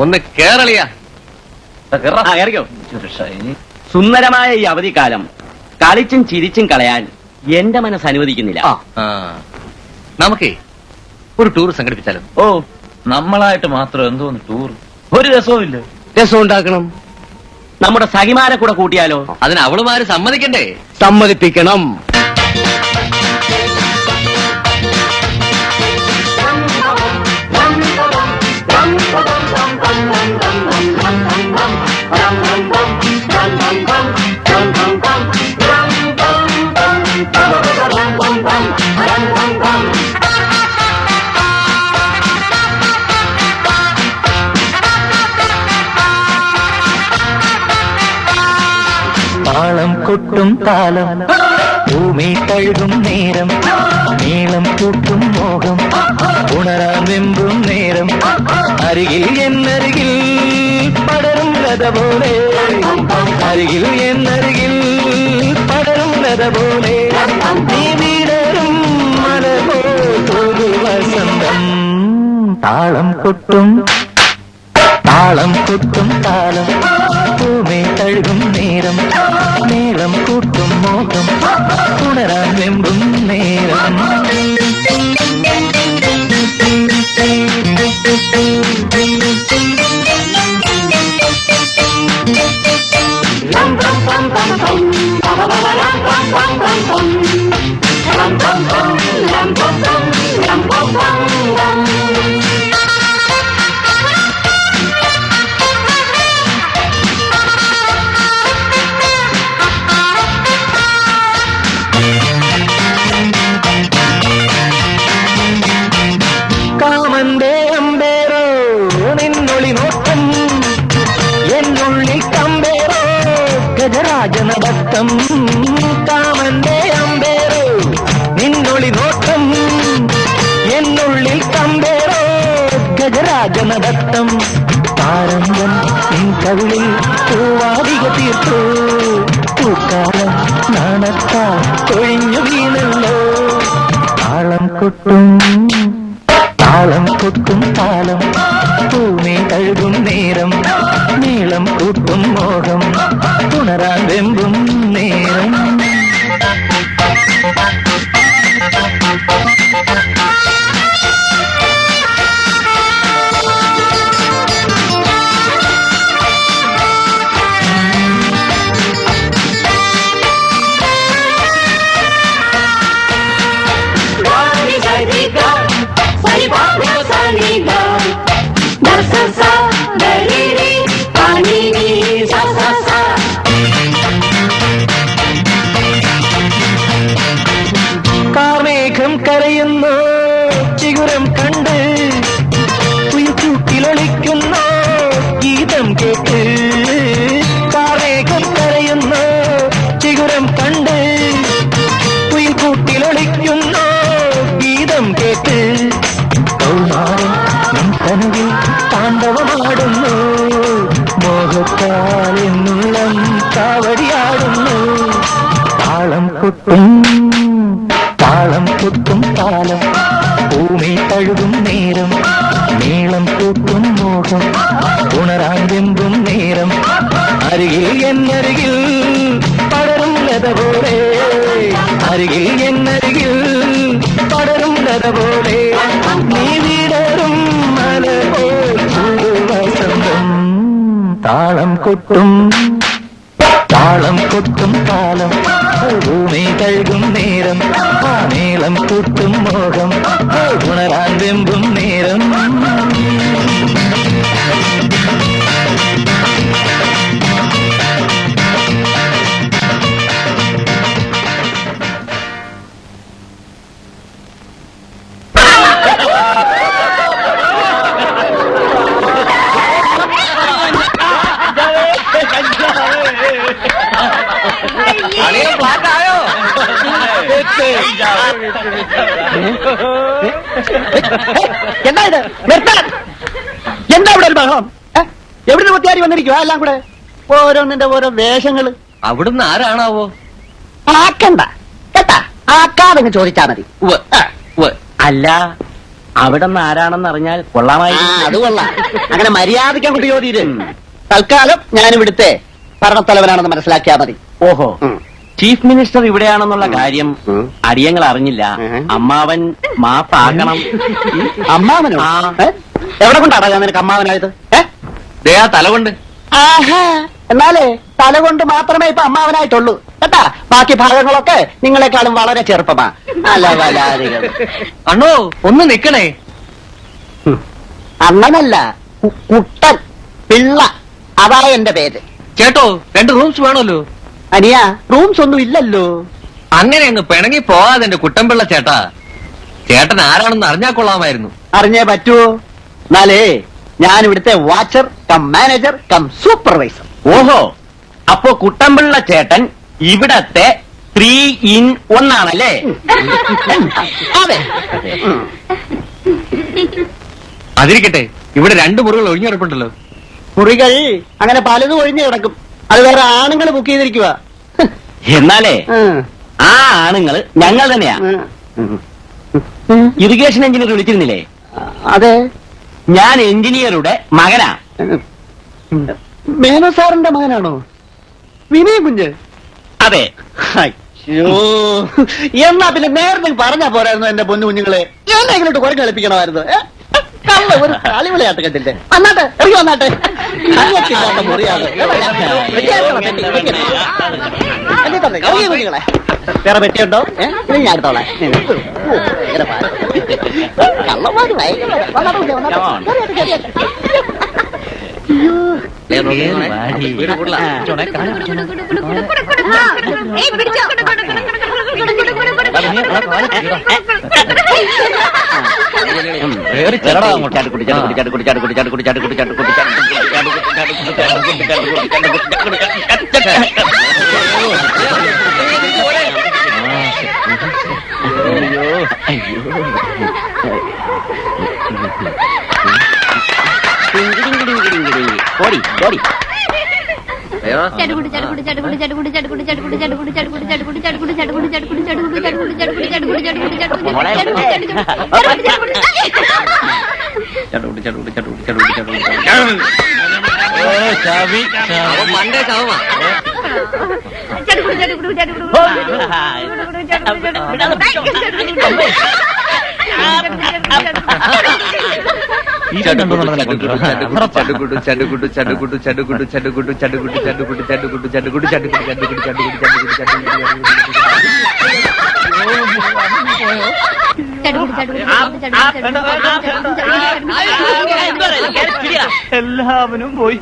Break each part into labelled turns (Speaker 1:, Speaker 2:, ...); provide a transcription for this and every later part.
Speaker 1: ഒന്ന് കേരളിയാ
Speaker 2: സുന്ദരമായ ഈ അവധിക്കാലം കളിച്ചും ചിരിച്ചും കളയാൻ എന്റെ മനസ്സ് അനുവദിക്കുന്നില്ല.
Speaker 1: നമുക്കേ ഒരു ടൂർ സംഘടിപ്പിച്ചാലും.
Speaker 3: ഓ, നമ്മളായിട്ട് മാത്രം എന്തോന്ന് ടൂർ? ഒരു രസവുമില്ല.
Speaker 2: രസം ഉണ്ടാക്കണം. നമ്മുടെ സഖിമാരെ കൂടെ കൂട്ടിയാലോ?
Speaker 1: അതിന് അവളുമാര് സമ്മതിക്കണ്ടേ?
Speaker 2: സമ്മതിപ്പിക്കണം.
Speaker 4: താളം കൊട്ടും താലം ഭൂമി കഴുകും നേരം നീളം കൂട്ടും മോഹം ഉണരാൻ വെമ്പും നേരം അരികിൽ എന്നരികിൽ പടരും ലത പോലെ അരികിൽ എന്നരികിൽ പടരും ലത പോലെ നീ വീടരും മല പോലൊരു വസന്തം. താളം കൊട്ടും താലം ഭൂമി കഴുകും നേരം നീളം കൂട്ടും മോഹം ഉണരാൻ വെമ്പും നേരം. കാമന്റെ അമ്പേരോ നിന്നൊളി നോട്ടം എന്നുള്ളിൽ കമ്പേരോ ഗജരാജനഭക്തം. കാമന്റെ അമ്പേരോ നിന്നൊളി നോട്ടം എന്നുള്ളിൽ കമ്പേരോ ഗജരാജനഭക്തം. താരംഗം നിൻ കവിളിൽ പൂവാടിക തീർത്തു പൂക്കാലം നാണത്താ കൊഴിഞ്ഞു വീണല്ലോ. താളം കൊട്ടും താലം ഭൂമി കഴുകും നേരം നീളം കൂട്ടും മോഹം ഉണരാൻ വെമ്പും നേരം. കാർമേഘം കരയുന്നു ചിഗുരം കണ്ട് ഉയർക്കൂട്ടിലൊളിക്കുന്നു ഗീതം കേട്ട്. കാർമേഘം കരയുന്നു ചിഗുരം കണ്ട് ഉയർക്കൂട്ടിലൊളിക്കുന്നു ഗീതം കേട്ട്. കൗമാരം നിൻ കനവിൽ താണ്ഡവമാടുന്നു മോഹത്താൽ എന്നുള്ളം കാവടിയാടുന്നു. താളം കൊട്ടും താലം ഭൂമി കഴുകും നേരം നീളം കൂട്ടും മോഹം ഉണരാൻ വെമ്പും നേരം അരികിൽ എന്നരികിൽ പടരും ലത പോലെ അരികിൽ എന്നരികിൽ പടരും ലത പോലെ നീ വീടരും മല പോലൊരു വസന്തം. താളം കൊട്ടും താലം ഭൂമി കഴുകും നേരം നീളം കൂട്ടും മോഹം ഉണരാൻ വെമ്പും നേരം.
Speaker 2: എന്താ ഇത്? നിർത്താൻ! എന്താ ഇവിടെ ഒരു ബഹളം? എവിടുന്ന് ഒത്തിയാരി വന്നിരിക്കുക? എല്ലാം കൂടെ ഓരോന്നിന്റെ ഓരോ വേഷങ്ങള്.
Speaker 1: അവിടുന്ന് ആരാണാവോ?
Speaker 2: ആക്കണ്ട കേട്ടാ, ആക്കാതെ ചോദിച്ചാ മതി. അല്ല അവിടെ നിന്ന് ആരാണെന്ന് അറിഞ്ഞാൽ കൊള്ളാമായി. അത് കൊള്ളാം. അങ്ങനെ മര്യാദയ്ക്ക് അങ്ങോട്ട് ചോദ്യം. തൽക്കാലം ഞാൻ ഇവിടുത്തെ ഭരണത്തലവനാണെന്ന് മനസ്സിലാക്കിയാ മതി. ഓഹോ, ചീഫ് മിനിസ്റ്റർ ഇവിടെയാണെന്നുള്ള കാര്യം അടിയങ്ങൾ അറിഞ്ഞില്ല. അമ്മാവൻ മാപ്പാക്കണം. അമ്മാവനോ? എവിടെ കൊണ്ടാടാ ഞാൻ നിനക്ക് അമ്മാവനായത്?
Speaker 1: ദേ ആ തല കൊണ്ട്.
Speaker 2: ആഹാ, എന്നാലേ തല കൊണ്ട് മാത്രമേ ഇപ്പൊ അമ്മാവനായിട്ടുള്ളൂ കേട്ടാ. ബാക്കി ഭാഗങ്ങളൊക്കെ നിങ്ങളെക്കാളും വളരെ ചെറുപ്പമാ. അല്ല വലാധികം.
Speaker 1: അണ്ണോ ഒന്ന് നിക്കണേ.
Speaker 2: അണ്ണനല്ല, കുട്ടൻ പിള്ള, അതാ എന്റെ പേര്.
Speaker 1: ചേട്ടോ 2 റൂംസ് വേണമല്ലോ.
Speaker 2: അനിയ, റൂംസ് ഒന്നും ഇല്ലല്ലോ.
Speaker 1: അങ്ങനെ അങ്ങ് പിണങ്ങി പോകാതെ എന്റെ കുട്ടൻപിള്ള ചേട്ടാ. ചേട്ടൻ ആരാണെന്ന് അറിഞ്ഞാ കൊള്ളാമായിരുന്നു.
Speaker 2: അറിഞ്ഞേ പറ്റുവോ? എന്നാലേ ഞാൻ ഇവിടുത്തെ watcher cum manager cum supervisor. ഓഹോ, അപ്പോ കുട്ടമ്പിള്ള ചേട്ടൻ ഇവിടത്തെ 3 in 1 ആണല്ലേ? അതെ.
Speaker 1: അതിരിക്കട്ടെ, ഇവിടെ 2 മുറികൾ ഒഴിഞ്ഞിറപ്പുണ്ടല്ലോ.
Speaker 2: മുറികൾ അങ്ങനെ പലതും ഒഴിഞ്ഞു കിടക്കും. അത് വേറെ ആണുങ്ങൾ ബുക്ക് ചെയ്തിരിക്കുക. എന്നാലേ ആ ആണുങ്ങള് ഞങ്ങൾ തന്നെയാ. ഇറിഗേഷൻ എഞ്ചിനീയർ വിളിച്ചിരുന്നില്ലേ? അതെ, ഞാൻ എഞ്ചിനീയറുടെ മകനാ. മേനോ സാറിന്റെ മകനാണോ? വിനയ കുഞ്ഞ്? അതെ. അയ്യോ, എന്നാ പിന്നെ നേരത്തെ പറഞ്ഞാ പോരായിരുന്നു എന്റെ പൊന്നു കുഞ്ഞുങ്ങളെ. എന്നെ ഇങ്ങോട്ട് കുറെ കളിപ്പിക്കണമായിരുന്നു. കള്ള ഒരു കളിവിളയാട്ട് കണ്ടില്ലേ? വന്നാട്ടെ, ഇറങ്ങി വന്നാട്ടെ. അറിയത്തില്ലാത്ത മുറിയാതെ കുഞ്ഞുങ്ങളെ. വേറെ പെട്ടിയുണ്ടോ? ഇത് ഞാൻ എടുത്തോളാം. കള്ളന്മാര്
Speaker 1: പണ്ടേ ചാവാ.
Speaker 3: എല്ലാവരും പോയി.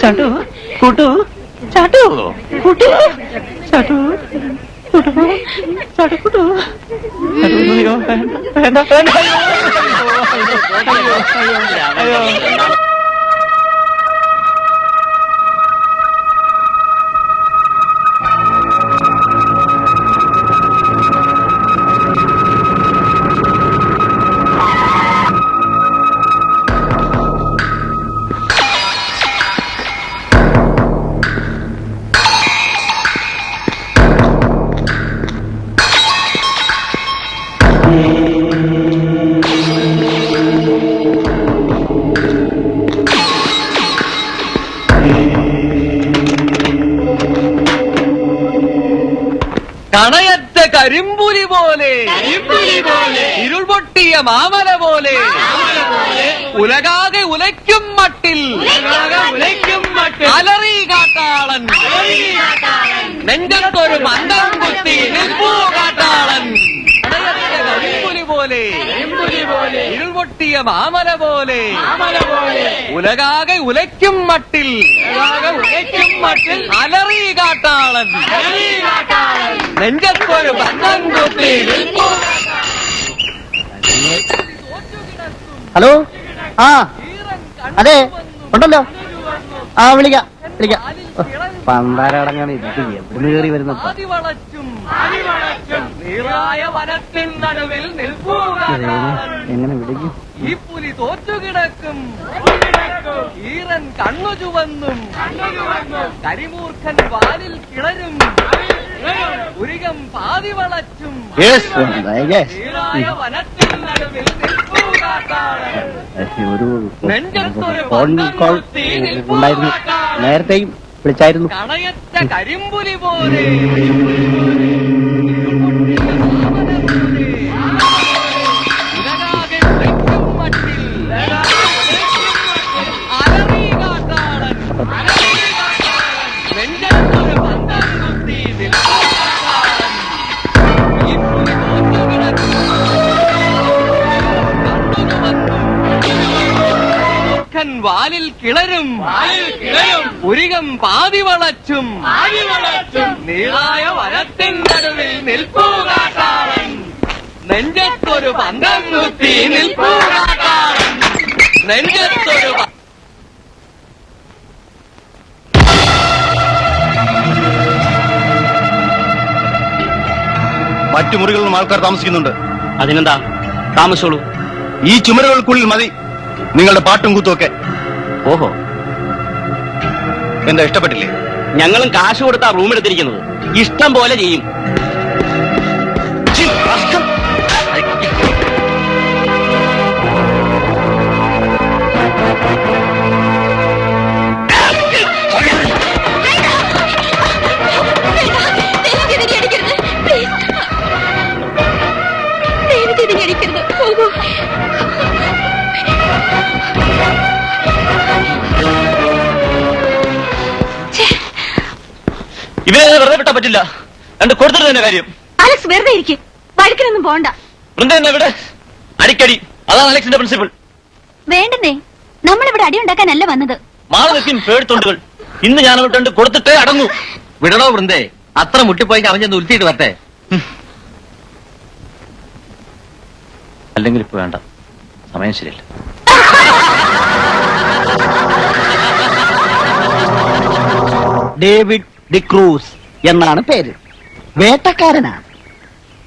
Speaker 3: ചാട്ടു കൂട്ടു ചാട്ടു കൂട്ടു ചാട്ടു കൂട്ടു ചാട്ടു കൂട്ടു. അയ്യോ വേണ്ട വേണ്ട. അയ്യോ.
Speaker 1: കണയറ്റ കരിമ്പുലി പോലെ, ഇരുൾ പൊട്ടിയ മാമല പോലെ, ഉലകാകെ ഉലയ്ക്കും മട്ടിൽ അലറി കാട്ടാളൻ, നെഞ്ചത്തൊരു മന്ദം കുത്തി നിൽപ്പൂ കാട്ടാളൻ. കണയറ്റ കരിമ്പുലി പോലെ, ഇരുൾ പൊട്ടിയ മാമല പോലെ, ഉലകാകെ ഉലയ്ക്കും മട്ടിൽ അലറി കാട്ടാളൻ, നെഞ്ചത്തൊരു ബന്ധം കുത്തി.
Speaker 2: ഹലോ, ആ അതെ ഉണ്ടല്ലോ. ആ വിളിക്കാം വിളിക്കാം. പണ്ടാരടങ്ങാണ് ഇത് എവിടുന്ന് കയറി വരുന്ന. എങ്ങനെ വിളിക്കും?
Speaker 1: ഈ പുലി തോറ്റുകിടക്കും, ഈറൻ കണ്ണു ചുവന്നും, കരിമൂർഖൻ വാലിൽ കിളരും. ഉരികം പാതി വളച്ചും
Speaker 2: Yes, yes.
Speaker 1: നീളായ വനത്തിൻ നടുവിൽ നിൽപ്പൂ കാട്ടാളൻ.
Speaker 2: ഒരു
Speaker 1: നെഞ്ചത്തൊരു
Speaker 2: ഫോൺ കോൾ ഉണ്ടായിരുന്നു, നേരത്തെയും വിളിച്ചായിരുന്നു.
Speaker 1: കണയറ്റ കരിമ്പുലി പോലെ ഇലകാകെ ഉലയ്ക്കും മട്ടിൽ അലറി കാട്ടാളൻ. നെഞ്ചത്തൊരു പന്തം കുത്തി നിൽപ്പൂ കാട്ടാളൻ. ഈ പുലി തോറ്റുകിടക്കും വാലിൽ കിളരും ഉരികം പാതി വളച്ചും നീളായ വനത്തിൻ നടുവിൽ നിൽപ്പൂ കാട്ടാളൻ. നെഞ്ചത്തൊരു പന്തം കുത്തി നിൽപ്പൂ കാട്ടാളൻ. നെഞ്ചത്തൊരു
Speaker 5: മറ്റു മുറികളിലും ആൾക്കാർ താമസിക്കുന്നുണ്ട്.
Speaker 2: അതിനെന്താ, താമസിച്ചോളൂ.
Speaker 5: ഈ ചുമരുകൾക്കുള്ളിൽ മതി നിങ്ങളുടെ പാട്ടും കൂത്തുമൊക്കെ.
Speaker 2: ഓഹോ,
Speaker 5: എന്താ ഇഷ്ടപ്പെട്ടില്ലേ?
Speaker 2: ഞങ്ങളും കാശ് കൊടുത്താ റൂം എടുത്തിരിക്കുന്നത്. ഇഷ്ടം പോലെ ചെയ്യും.
Speaker 3: ഇവരെ വെറുതെ വിട്ടാ പറ്റില്ല. രണ്ട് കൊടുത്തിട്ട് തന്നെ കാര്യം.
Speaker 6: അലക്സ് വെറുതെ ഇരിക്കും, വഴക്കിനൊന്നും പോണ്ട.
Speaker 3: വൃന്ദ തന്നെ ഇവിടെ അടിക്കടി. അതാണ് അലക്സിന്റെ പ്രിൻസിപ്പിൾ.
Speaker 6: വേണ്ടെന്നേ, നമ്മളിവിടെ അടി ഉണ്ടാക്കാനല്ല വന്നത്.
Speaker 3: മാറി നിൽക്കും പേടിത്തൊണ്ടുകൾ. ഇന്ന് ഞാൻ അവിടെ രണ്ട് കൊടുത്തിട്ടേ അടങ്ങൂ.
Speaker 1: വിടണോ വൃന്ദേ? അത്ര മുട്ടിപ്പോയി അവൻ ഉരുത്തിയിട്ട് വരട്ടെ.
Speaker 3: അല്ലെങ്കിൽ ഇപ്പൊ വേണ്ട, സമയം ശരിയല്ല.
Speaker 2: ഡേവിഡ് ഡിക്രൂസ് എന്നാണ് പേര്. വേട്ടക്കാരനാണ്.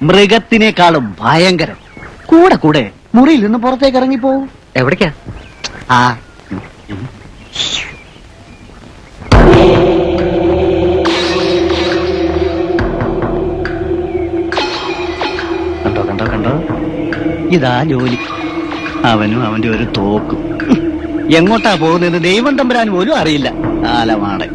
Speaker 2: മൃഗത്തിനേക്കാളും ഭയങ്കരം. കൂടെ കൂടെ മുറിയിൽ നിന്ന് പുറത്തേക്ക് ഇറങ്ങിപ്പോവും.
Speaker 1: എവിടേക്കാ?
Speaker 2: ആ
Speaker 3: കണ്ടോ കണ്ടോ കണ്ടോ,
Speaker 2: ഇതാ ജോലി. അവനും അവന്റെ ഒരു തോക്കും. എങ്ങോട്ടാ പോകുന്നത് ദൈവം തമ്പുരാൻ പോലും അറിയില്ല. കാലമാണ്.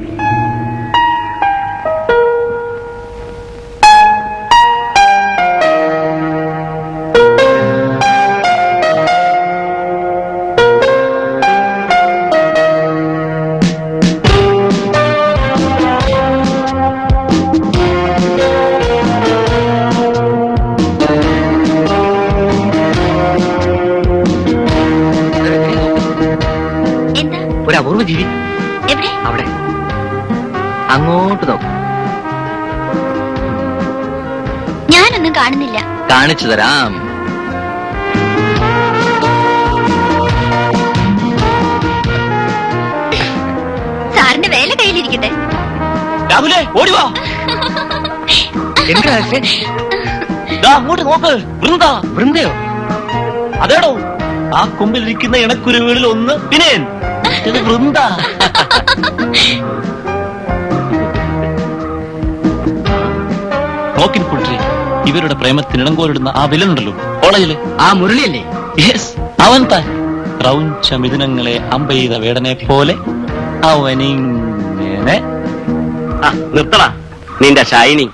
Speaker 6: എന്താ?
Speaker 1: ഒരു അപൂർവ ജീവി
Speaker 6: എവിടെ?
Speaker 1: അവിടെ അങ്ങോട്ട് നോക്കും.
Speaker 6: ഞാനൊന്നും കാണുന്നില്ല.
Speaker 1: കാണിച്ചു തരാം.
Speaker 6: സാറിന്റെ വേല കയ്യിലിരിക്കട്ടെ.
Speaker 3: രാഹുലേ ഓടിവാ.
Speaker 1: എന്താ
Speaker 3: അങ്ങോട്ട് നോക്ക്. വൃന്ദ.
Speaker 1: വൃന്ദയോ?
Speaker 3: അതേടോ, ആ കൊമ്പിലിരിക്കുന്ന ഇണക്കുരുവുകളിൽ ഒന്ന് വിനയൻ, ഇത് വൃന്ദ. നോക്കിൻ കുട്ടി, ഇവരുടെ പ്രേമത്തിന് കോരിടുന്ന ആ വിലനുണ്ടല്ലോ കോളേജില്,
Speaker 1: ആ മുരളിയല്ലേ?
Speaker 3: യെസ്, അവൻ താൻ. ക്രൗഞ്ച മിഥുനങ്ങളെ അമ്പെയ്ത വേടനെ പോലെ അവനിങ്ങനെ.
Speaker 2: നിർത്തണ നിന്റെ ഷൈനി.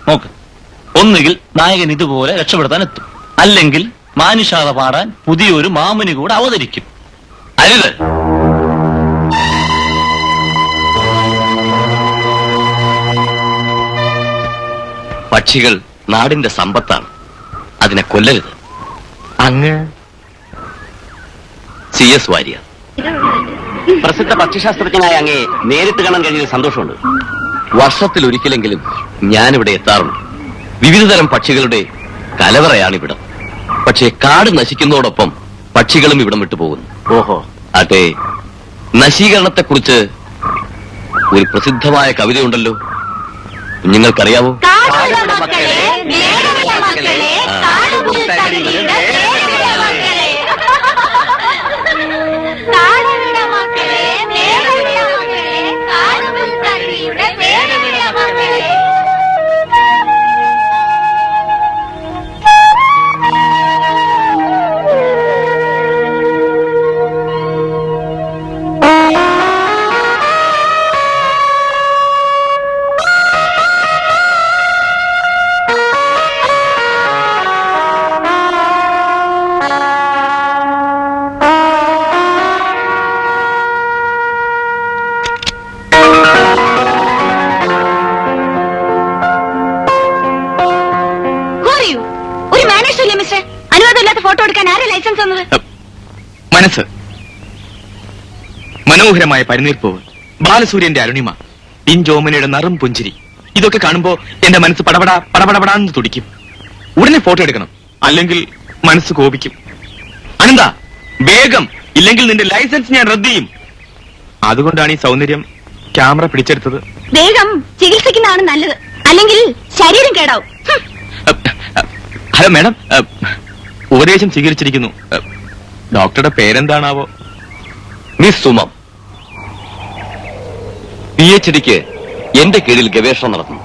Speaker 3: നോക്ക്, ഒന്നുകിൽ നായകൻ ഇതുപോലെ രക്ഷപ്പെടുത്താൻ എത്തും, അല്ലെങ്കിൽ മാനുഷാത പാടാൻ പുതിയൊരു മാമുനി കൂടെ അവതരിക്കും. അരുത്.
Speaker 1: പക്ഷികൾ നാടിന്റെ സമ്പത്താണ്, അതിനെ കൊല്ലരുത്. അങ്ങ് CS വാര്യർ.
Speaker 2: പ്രസിദ്ധ പക്ഷിശാസ്ത്രജ്ഞനായ അങ്ങേ നേരിട്ട് കാണാൻ കഴിഞ്ഞതിൽ സന്തോഷമുണ്ട്.
Speaker 1: വർഷത്തിൽ ഒരിക്കലെങ്കിലും ഞാനിവിടെ എത്താറുണ്ട്. വിവിധതരം പക്ഷികളുടെ കലവറയാണിവിടം. പക്ഷേ കാട് നശിക്കുന്നതോടൊപ്പം പക്ഷികളും ഇവിടം വിട്ടുപോകുന്നു.
Speaker 2: ഓഹോ.
Speaker 1: അതെ, നശീകരണത്തെക്കുറിച്ച് ഒരു പ്രസിദ്ധമായ കവിതയുണ്ടല്ലോ, കുഞ്ഞുങ്ങൾക്കറിയാവോ?
Speaker 6: കാടുള്ള മക്കളെ, നേരുള്ള മക്കളെ, കാടുപുസ്തകങ്ങളുടെ നേരുള്ള മക്കളെ. കാടുള്ള മക്കളെ, നേരുള്ള മക്കളെ, കാടുപുസ്തകങ്ങളുടെ നേരുള്ള മക്കളെ. ഫോട്ടോ എടുക്കാൻ ആരെ ലൈസൻസ് തന്നത്?
Speaker 5: മനസ്സ്, മനോഹരമായ പരിനീർപ്പൂവ്, ബാലസൂര്യന്റെ അരുണിമ, ഇൻജോമനയുടെ നറും പുഞ്ചിരി, ഇതൊക്കെ കാണുമ്പോ എന്റെ മനസ്സ് പടപടാ പടപടപടാന്ന് തുടിക്കും. ഉടനെ ഫോട്ടോ എടുക്കണം, അല്ലെങ്കിൽ മനസ്സ് കോപിക്കും. അനന്ത, വേഗം, ഇല്ലെങ്കിൽ നിന്റെ ലൈസൻസ് ഞാൻ റദ്ദ് ചെയ്യും. അതുകൊണ്ടാണ് ഈ സൗന്ദര്യം ക്യാമറ പിടിച്ചെടുത്തത്.
Speaker 6: വേഗം ചികിത്സിക്കുന്നതാണ് നല്ലത്, അല്ലെങ്കിൽ ശരീരം കേടാവും.
Speaker 5: ഹലോ മാഡം, ഉപദേശം സ്വീകരിച്ചിരിക്കുന്നു. ഡോക്ടറുടെ പേരെന്താണാവോ?
Speaker 3: മിസ് സുമം, PhDക്ക് എന്റെ കീഴിൽ ഗവേഷണം നടത്തുന്നു.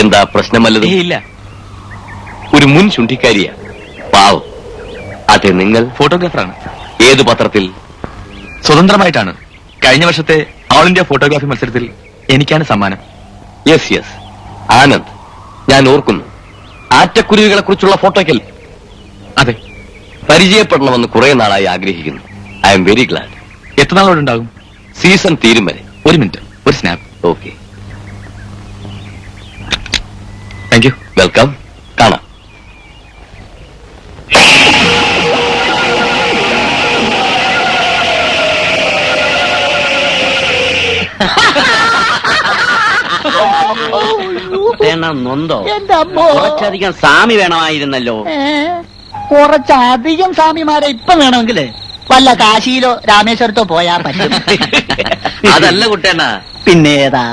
Speaker 3: എന്താ പ്രശ്നമല്ലത്?
Speaker 5: ഇല്ല.
Speaker 3: ഒരു മുൻ ചുണ്ടിക്കാരിയാ, പാവം. അതെ, നിങ്ങൾ
Speaker 5: ഫോട്ടോഗ്രാഫറാണ്.
Speaker 3: ഏത് പത്രത്തിൽ?
Speaker 5: സ്വതന്ത്രമായിട്ടാണ്. കഴിഞ്ഞ വർഷത്തെ ഓൾ ഇന്ത്യ ഫോട്ടോഗ്രാഫി മത്സരത്തിൽ എനിക്കാണ് സമ്മാനം.
Speaker 3: യെസ് യെസ്, ആനന്ദ്, ഞാൻ ഓർക്കുന്നു. ആറ്റക്കുരുവികളെ കുറിച്ചുള്ള ഫോട്ടോയ്ക്കൽ?
Speaker 5: അതെ.
Speaker 3: പരിചയപ്പെടണമെന്ന് കുറെ നാളായി ആഗ്രഹിക്കുന്നു. I am very glad.
Speaker 5: എത്ര നാളോടുണ്ടാകും?
Speaker 3: സീസൺ തീരും വരെ.
Speaker 5: ഒരു മിനിറ്റ്, ഒരു snap.
Speaker 3: Okay,
Speaker 5: thank you.
Speaker 3: Welcome. കാണാം.
Speaker 2: നൊന്തോ?
Speaker 7: എന്റെ അമ്മോ,
Speaker 2: കുറച്ചധികം സ്വാമി വേണമായിരുന്നല്ലോ.
Speaker 7: കുറച്ചധികം സ്വാമിമാരെ ഇപ്പൊ വേണമെങ്കില് വല്ല കാശിയിലോ രാമേശ്വരത്തോ പോയാ പറ്റും.
Speaker 1: അതല്ല കുട്ടേണ്ണ,
Speaker 7: പിന്നേതാ?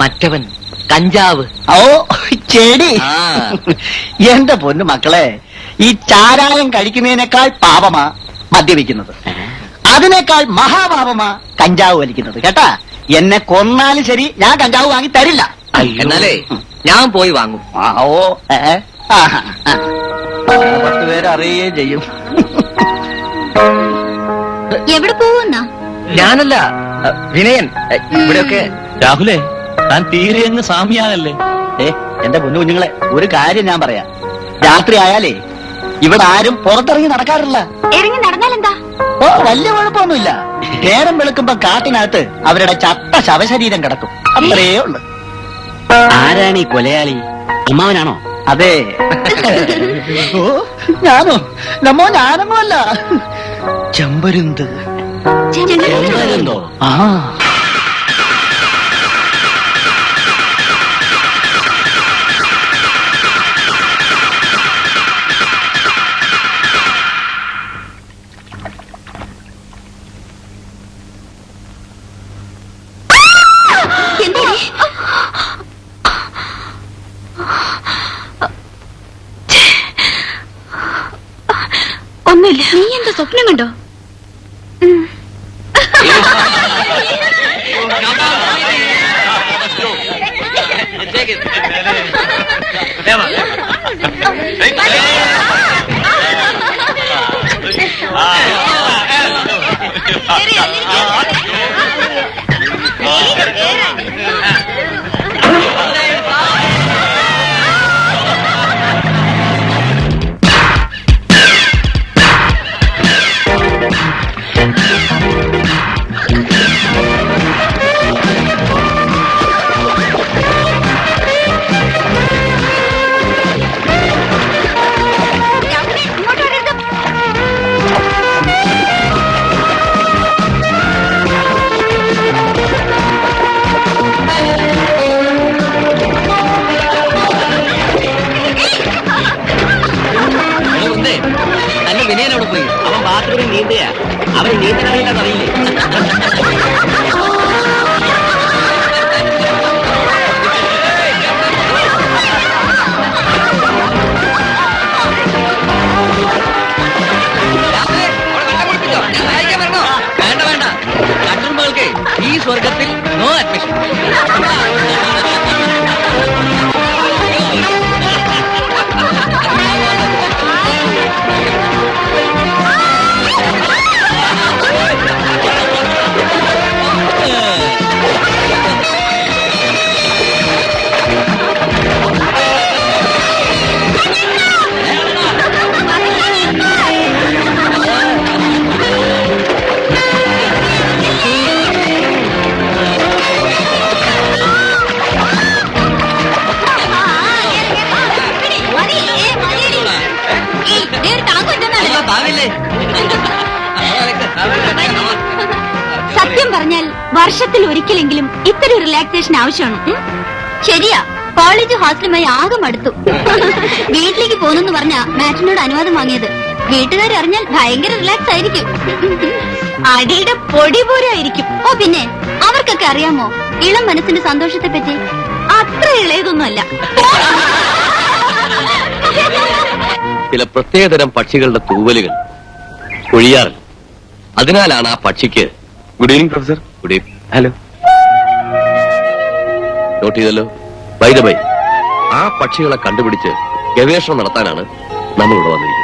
Speaker 1: മറ്റവൻ കഞ്ചാവ്.
Speaker 7: ഓ, ചെടി.
Speaker 1: ആ.
Speaker 7: എന്റെ പൊന്നു മക്കളെ, ഈ ചാരായം കഴിക്കുന്നതിനേക്കാൾ പാപമാ മദ്യപിക്കുന്നത്. അതിനേക്കാൾ മഹാപാപമാ കഞ്ചാവ് വലിക്കുന്നത്. കേട്ടാ, എന്നെ കൊന്നാലും ശരി, ഞാൻ കഞ്ചാവ് വാങ്ങി തരില്ല.
Speaker 1: എന്നാലേ ഞാൻ പോയി വാങ്ങും.
Speaker 7: ആ, ഓ, ആഹാ, ആ. 10 പേര് അറിയുകയും ചെയ്യും.
Speaker 6: എവിടെ പോവുന്ന?
Speaker 1: ഞാനല്ല, വിനയൻ. ഇവിടെയൊക്കെ
Speaker 3: രാഹുലേ, താൻ തീരെ അങ്ങ് സാമ്യാകല്ലേ?
Speaker 7: എന്റെ പൊന്നു കുഞ്ഞുങ്ങളെ, ഒരു കാര്യം ഞാൻ പറയാം. രാത്രി ആയാലേ ഇവിടെ ആരും പുറത്തിറങ്ങി നടക്കാറില്ല.
Speaker 6: ഇറങ്ങി നടന്നാലെന്താ?
Speaker 7: ഓ, വലിയ കുഴപ്പമൊന്നുമില്ല. നേരം വെളുക്കുമ്പോ കാട്ടിനകത്ത് അവരുടെ ചത്ത ശവശരീരം കിടക്കും. അത്രേ ഉള്ളു.
Speaker 2: ആരാണ് ഈ കൊലയാളി? അമ്മാവനാണോ?
Speaker 7: അതെ. ഓ, ഞാനോ? നമ്മോ, ഞാനൊന്നുമല്ല. ചെമ്പരുന്ത്.
Speaker 2: ചെമ്പരുന്തോ?
Speaker 7: ആ,
Speaker 6: എന്താ? ഒന്നുമില്ല. നീ എന്താ സ്വപ്നം കണ്ടോ?
Speaker 1: നല്ല വിനയനോട് പോയി.
Speaker 2: അവൻ ബാത്റൂമിൽ നീന്തയാ. അവന് നീന്തലറിയില്ലെന്നറിയില്ലേ?
Speaker 1: വേണ്ട വേണ്ട, കട്ടുമ്പകൾക്ക് ഈ സ്വർഗത്തിൽ നോ അഡ്മിഷൻ.
Speaker 6: പറഞ്ഞാൽ വർഷത്തിൽ ഒരിക്കലെങ്കിലും ഇത്തരം റിലാക്സേഷൻ ആവശ്യമാണ്. ശരിയാ, കോളേജ് ഹോസ്റ്റലുമായി ആകെ മടുത്തു. വീട്ടിലേക്ക് പോന്നെന്ന് പറഞ്ഞാ മാറ്റിനോട് അനുവാദം വാങ്ങിയത്. വീട്ടുകാർ അറിഞ്ഞാൽ ഭയങ്കര റിലാക്സ് ആയിരിക്കും. അടിയുടെ പൊടി പോരായിരിക്കും. ഓ പിന്നെ അവർക്കൊക്കെ അറിയാമോ ഇളം മനസ്സിന്റെ സന്തോഷത്തെ പറ്റി? അത്ര ഇളയതൊന്നുമല്ല.
Speaker 1: ചില പ്രത്യേകതരം പക്ഷികളുടെ തൂവലുകൾ ഒഴിയാറില്ല. അതിനാലാണ് ആ പക്ഷിക്ക്.
Speaker 5: Good evening professor.
Speaker 1: Good evening.
Speaker 5: Hello.
Speaker 1: Note ചെയ്തല്ലോ. ബൈ ദ ബൈ, ആ പക്ഷികളെ കണ്ടുപിടിച്ച് ഗവേഷണം നടത്താനാണ് നമ്മളിവിടെ വന്നിരിക്കുന്നത്.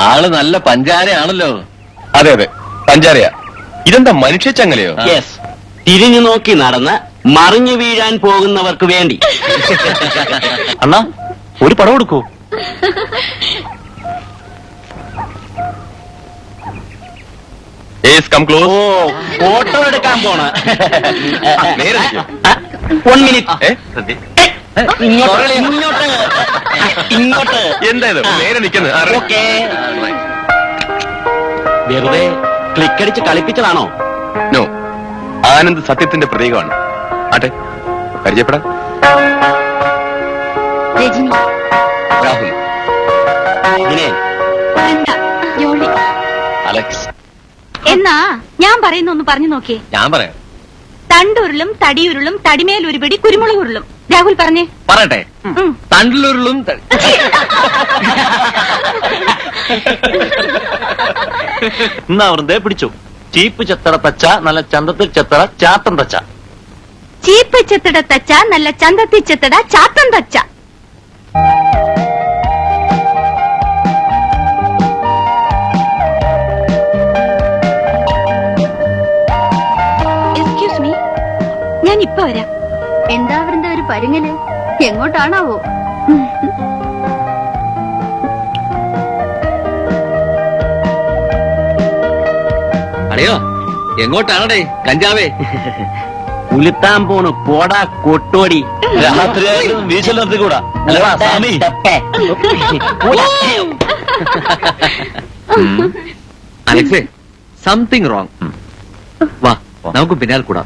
Speaker 1: ആള് നല്ല പഞ്ചാരയാണല്ലോ.
Speaker 5: അതെ അതെ, പഞ്ചാരയാ. ഇതെന്താ മനുഷ്യച്ചങ്ങലയോ?
Speaker 2: യെസ്, തിരിഞ്ഞു നോക്കി നടന്ന് മറിഞ്ഞു വീഴാൻ പോകുന്നവർക്ക് വേണ്ടി.
Speaker 3: അണ്ണാ, ഒരു പടം എടുക്കൂ.
Speaker 5: കം
Speaker 2: ഓ,
Speaker 5: ക്ലോസ്.
Speaker 2: ഫോട്ടോ എടുക്കാൻ പോണ.
Speaker 5: നേരെ ഇരിക്ക്.
Speaker 2: 1 മിനിറ്റ്.
Speaker 5: ഏ?
Speaker 2: ഇങ്ങോട്ട് ഇങ്ങോട്ട് ഇങ്ങോട്ട്.
Speaker 5: എന്താ ഇത് നേരെ നിൽക്കുന്നത്?
Speaker 2: ഓക്കേ. വെറുതെ ക്ലിക്ക് അടിച്ച് കളിപ്പിച്ചതാണോ?
Speaker 5: നോ, ആനന്ദ് സത്യത്തിന്റെ പ്രതീകമാണ്. ആട്ടെ, പരിചയപ്പെടാം.
Speaker 6: രജനി,
Speaker 1: രാഹുൽ,
Speaker 2: ഇതിനെ
Speaker 6: വൃന്ദ, ജോളി.
Speaker 1: അലക്സ്.
Speaker 6: എന്നാ ഞാൻ പറയുന്ന ഒന്ന് പറഞ്ഞു നോക്കിയേ.
Speaker 1: ഞാൻ പറയാം.
Speaker 6: തണ്ടുരുളും തടിയുരുളും തടിമേൽ ഒരുപിടി കുരുമുളക് ഉരുളും. രാഹുൽ പറഞ്ഞേ.
Speaker 1: പറയട്ടെ.
Speaker 6: ഉം.
Speaker 1: തണ്ടിലുരുളും
Speaker 3: എന്നാ വെറുതെ പിടിച്ചു. ചീപ്പ് ചെത്തട തച്ച, നല്ല ചന്തത്തിൽ ചെത്തട ചാത്തം തച്ച.
Speaker 6: ചീപ്പ് ചെത്തട തച്ച, നല്ല ചന്തത്തി ചെത്തട ചാത്തൻ തച്ച. എക്സ്ക്യൂസ് മീ, ഞാൻ ഇപ്പൊ വരാം. എന്താ വൃന്ദ ഒരു പരുങ്ങല്? എങ്ങോട്ടാണാവോ?
Speaker 1: അടയോ, എങ്ങോട്ടാണടേ കഞ്ചാവേ?
Speaker 2: ഉലുത്താൻ പോണു. പോടാ കൊട്ടോടി.
Speaker 3: രാത്രിയായാലും വീശൽ നിർത്തിക്കൂടാ. അല്ലടാ സ്വാമി.
Speaker 1: അലക്സേ, സംതിങ് റോങ്. വാ, നമുക്ക് പിന്നാലെ കൂടാ.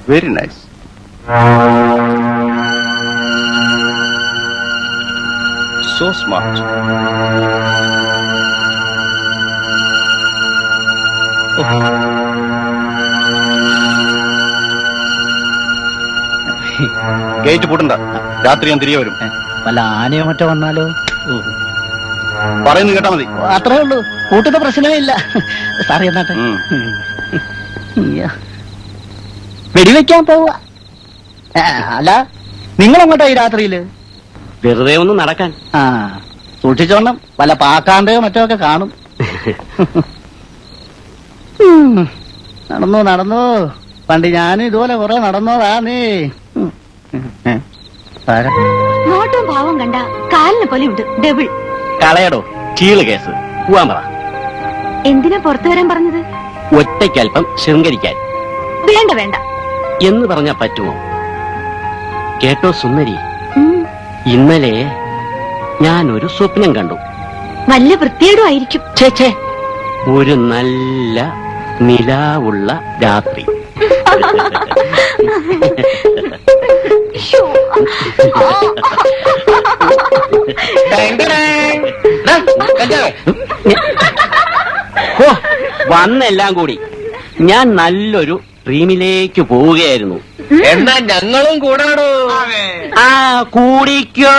Speaker 5: Very nice. So smart. Gate പൂട്ടണ്ട, രാത്രി ഞാൻ തിരികെ വരും.
Speaker 7: വല്ല ആനയോ മറ്റോ വന്നാലോ?
Speaker 5: പറയുന്നു കേട്ടാ മതി.
Speaker 7: അത്രേ ഉള്ളൂ, കൂട്ടുന്ന പ്രശ്നമേ ഇല്ല. സാറി എന്നാട്ടെ. വെടിവെക്കാൻ പോവുക. അല്ല, നിങ്ങളെങ്ങോട്ടാ ഈ രാത്രിയില്?
Speaker 2: വെറുതെ ഒന്ന് നടക്കാൻ.
Speaker 7: ആ, സൂക്ഷിച്ചോണം, വല്ല പാക്കാണ്ടയോ മറ്റോ ഒക്കെ കാണും. നടന്നു നടന്നു, പണ്ട് ഞാനും ഇതുപോലെ കുറെ നടന്നോടാ. നീ
Speaker 6: നോട്ടും ഭാവം കണ്ട കാലിനെ പോലെ ഉണ്ട്. ഡബിൾ.
Speaker 2: കളയടോ, ചീള് കേസ്. പോവാൻ പറ.
Speaker 6: എന്തിനാ പുറത്തു വരാൻ പറഞ്ഞത്?
Speaker 2: ഒറ്റയ്ക്കൽപ്പം ശൃംഗരിക്കാൻ.
Speaker 6: വേണ്ട വേണ്ട
Speaker 2: എന്ന് പറഞ്ഞാ പറ്റുമോ? കേട്ടോ സുന്ദരി,
Speaker 6: ഉം.
Speaker 2: ഇന്നലെ ഞാനൊരു സ്വപ്നം കണ്ടു.
Speaker 6: വല്ല വൃത്തിയേടും ആയിരിക്കും.
Speaker 2: ഛേ, ഒരു നല്ല നിലാവുള്ള രാത്രി.
Speaker 6: ശ്ശോ.
Speaker 2: ഹോ, വന്നെല്ലാം കൂടി ഞാൻ നല്ലൊരു ഡ്രീമിലേക്ക് പോവുകയായിരുന്നു.
Speaker 1: എന്നാ ഞങ്ങളും കൂടാടോ.
Speaker 2: ആ, കൂടിക്കോ.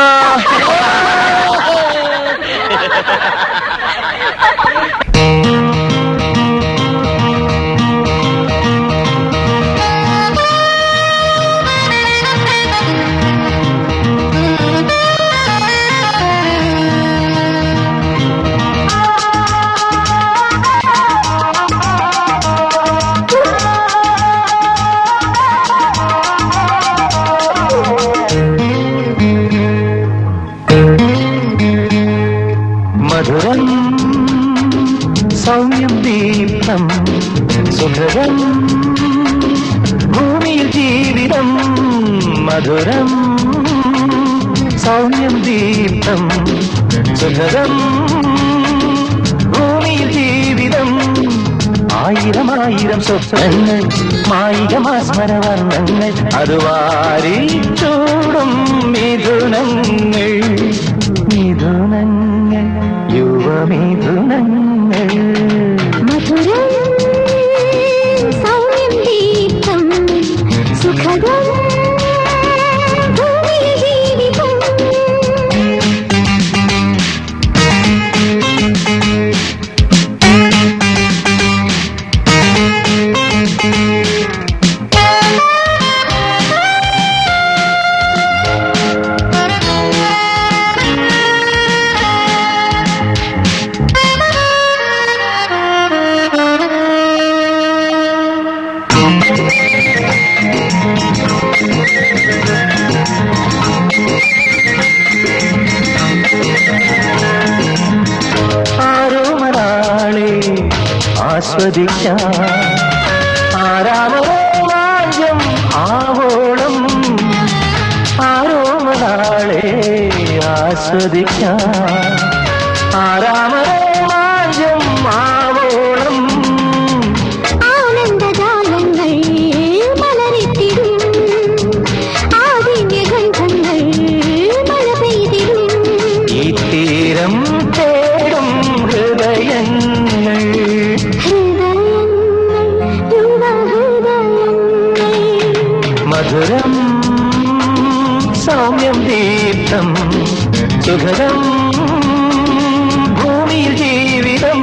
Speaker 4: മധുരം സൗമ്യം ദീപ്തം സുഖം ഭൂമിയിൽ ജീവിതം ജീവിതം മധുരം സൗമ്യം ദീപ്തം സുഖദം ഭൂമിയിൽ ജീവിതം ആയിരം ആയിരം സ്വപ്നങ്ങൾ മായികമാസ്മരവർണ്ണങ്ങൾ അത് വാരി ചൂടും മിഥുനങ്ങൾ മിഥുനങ്ങൾ യുവമിഥുനങ്ങൾ
Speaker 6: മധുരം സൗമ്യം ദീപ്തം സുഖദം ഭൂമിയിൽ ജീവിതം.
Speaker 4: ആരോമരാളെ ആസ്വദിക്കാം ആരാമരോമാഞ്ചം ആവോളം ആരോമരാളെ ആസ്വദിക്കാം ആരാമരോമാഞ്ചം ആവോളം
Speaker 6: ആനന്ദജാലങ്ങൾ മലരിട്ടിടും ആദിന്യഗന്ധങ്ങൾ മഴ പെയ്തിടും
Speaker 4: ഈ തീരം തേടും ഹൃദയങ്ങൾ മധുരം സൗമ്യം ദീപ്തം സുഖദം ഭൂമിയിൽ ജീവിതം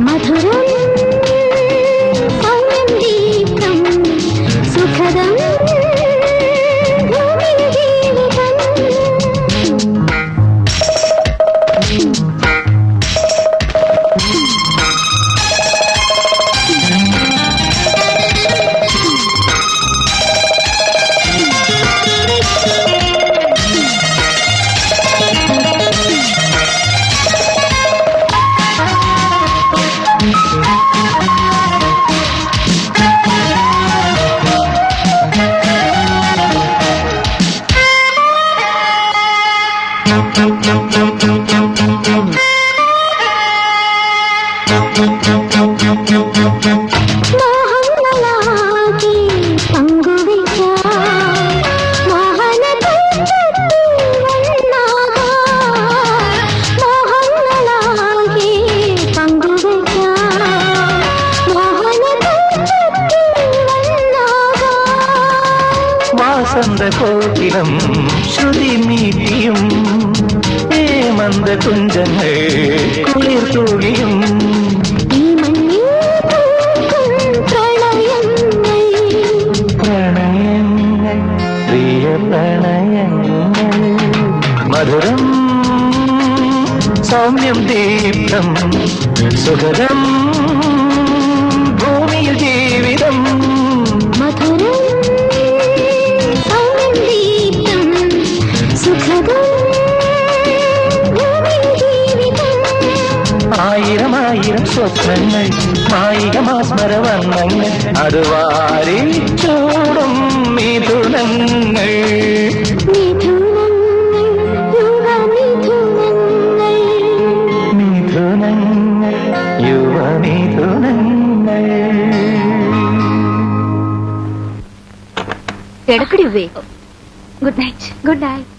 Speaker 6: മധുരം സൗമ്യം ദീപ്തം സുഖദം ഭൂമിയിൽ ജീവിതം. മോഹങ്ങളാകെ പങ്കുവയ്ക്കാം മോഹനതന്ത്രത്തിൽ വണ്ണാകാം മോഹങ്ങളാകെ പങ്കുവയ്ക്കാം മോഹനതന്ത്രത്തിൽ വണ്ണാകാം
Speaker 4: വാസന്ത കോകിലം ശ്രുതി മീട്ടിയും ഹേമന്ത കുഞ്ചങ്ങൾ കുളിർ തൂകിയും
Speaker 6: ഈ മണ്ണിൽ പൂക്കും പ്രണയങ്ങൾ
Speaker 4: പ്രണയങ്ങൾ പ്രിയ പ്രണയങ്ങൾ മധുരം സൗമ്യം ദീപ്തം സുഖദം ഭൂമിയിൽ ജീവിതം
Speaker 6: മധുരം സൗമ്യം ദീപ്തം സുഖദം ഭൂമിയിൽ ജീവിതം.
Speaker 4: ആയിരം ആയിരം സ്വപ്നങ്ങൾ മായികമാസ്മരവർണ്ണങ്ങൾ അത് വാരി ചൂടും മിഥുനങ്ങൾ
Speaker 6: മിഥുനങ്ങൾ യുവമിഥുനങ്ങൾ
Speaker 4: മിഥുനങ്ങൾ യുവമിഥുനങ്ങൾ
Speaker 6: കിടക്കടി ഉവ്വേ. Good night. Good night.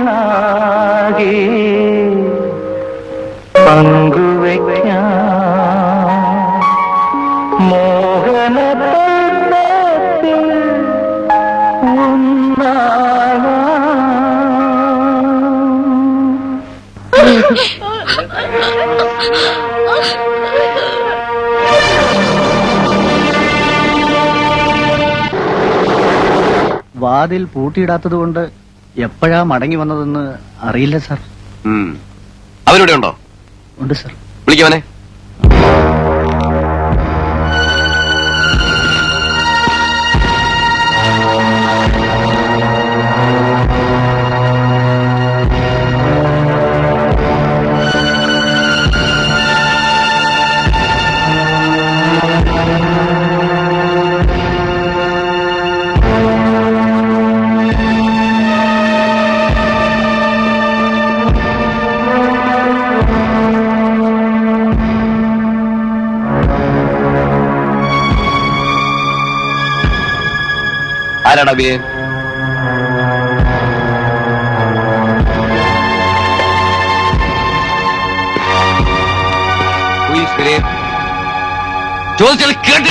Speaker 4: മോഹങ്ങളാകെ പങ്കുവയ്ക്കാം മോഹനത്തിൽ ഒന്നാകാം.
Speaker 7: വാതിൽ പൂട്ടിയിടാത്തത് കൊണ്ട് എപ്പോഴാ മടങ്ങി വന്നതെന്ന് അറിയില്ല സാർ.
Speaker 1: അവരിവിടെ ഉണ്ടോ?
Speaker 7: ഉണ്ട് സാർ.
Speaker 1: വിളിക്കവനെ. ആരാടാ ബിയെ? ചോദിച്ചാൽ കേട്ട്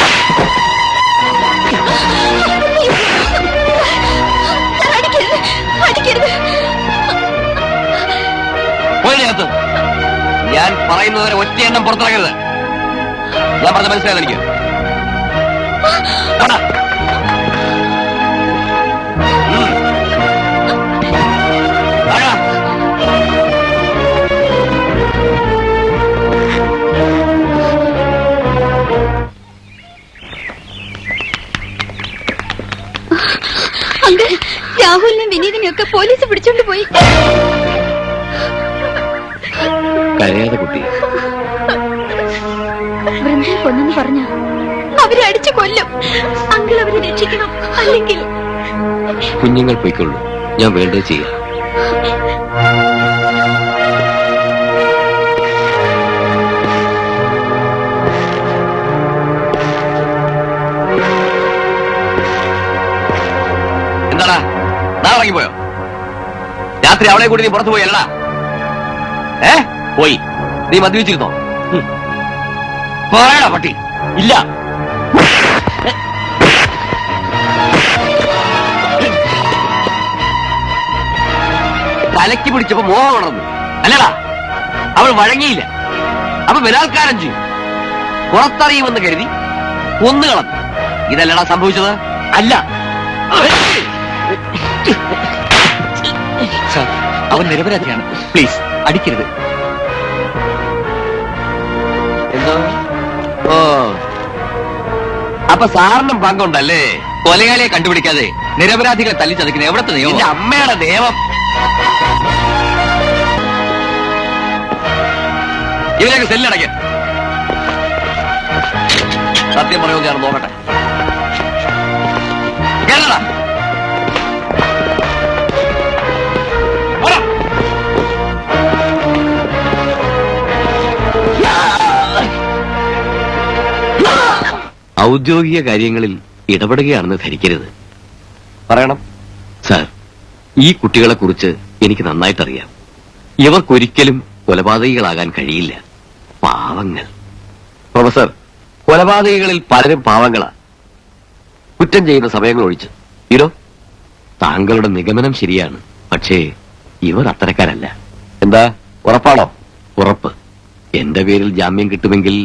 Speaker 1: പോയതിനകത്ത് ഞാൻ പറയുന്നവരെ ഒറ്റ എണ്ണം പുറത്തിറങ്ങരുത്. ഞാൻ പറഞ്ഞ മനസ്സിലായത് എനിക്ക്.
Speaker 6: രാഹുലിനെ വിനീതിനെയൊക്കെ പോലീസ് പിടിച്ചോണ്ട് പോയി.
Speaker 1: കരയാതെ കുട്ടി.
Speaker 6: വൃന്ദയെ കൊന്നെന്ന് പറഞ്ഞ അവരെ അടിച്ചു കൊല്ലും. അങ്കിൾ അവരെ രക്ഷിക്കണം, അല്ലെങ്കിൽ
Speaker 1: കുഞ്ഞുങ്ങൾ പോയിക്കൊള്ളൂ. ഞാൻ വേണ്ടത് ചെയ്യാം. എന്താടാ നാളെ ഇറങ്ങിപ്പോയോ? രാത്രി അവളെ കൂടി നീ പുറത്തു പോയി അല്ലടാ? പോയി. നീ മദ്യപിച്ചിരുന്നോ? പറയടാ പട്ടി.
Speaker 3: ഇല്ല.
Speaker 1: തലയ്ക്ക് പിടിച്ചപ്പോ മോഹം ഉണർന്നു അല്ലടാ? അവൾ വഴങ്ങിയില്ല. അപ്പൊ ബലാത്കാരം ചെയ്യും. പുറത്തറിയുമെന്ന് കരുതി കൊന്നുകളഞ്ഞു. ഇതല്ലടാ സംഭവിച്ചത്?
Speaker 3: അല്ല. സാർ, അവൻ നിരപരാധിയാണ്. പ്ലീസ് അടിക്കരുത്.
Speaker 1: എന്തോ? ഓ, അപ്പൊ സാറിനും പങ്കുണ്ടല്ലേ കൊലയാളിയെ കണ്ടുപിടിക്കാതെ നിരപരാധികളെ തല്ലിച്ചതയ്ക്കുന്ന എവിടത്തെ നിയമം? എന്റെ അമ്മയുടെ നിയമം. ഇവരൊക്കെ സെല്ലടയ്ക്കാൻ. സത്യം പറയുമോ ഞാൻ നോക്കട്ടെ. കേരള ഔദ്യോഗിക കാര്യങ്ങളിൽ ഇടപെടുകയാണെന്ന് ധരിക്കരുത്. പറയണം. സാർ, ഈ കുട്ടികളെ കുറിച്ച് എനിക്ക് നന്നായിട്ടറിയാം. ഇവർക്കൊരിക്കലും കൊലപാതകികളാകാൻ കഴിയില്ല. പാവങ്ങൾ. പ്രൊഫസർ, കൊലപാതകികളിൽ പലരും പാവങ്ങളാ, കുറ്റം ചെയ്യുന്ന സമയങ്ങൾ ഒഴിച്ച്. ഇരോ, താങ്കളുടെ നിഗമനം ശരിയാണ്. പക്ഷേ ഇവർ അത്തരക്കാരല്ല. എന്താ, ഉറപ്പാണോ? ഉറപ്പ്. എന്റെ പേരിൽ ജാമ്യം കിട്ടുമെങ്കിൽ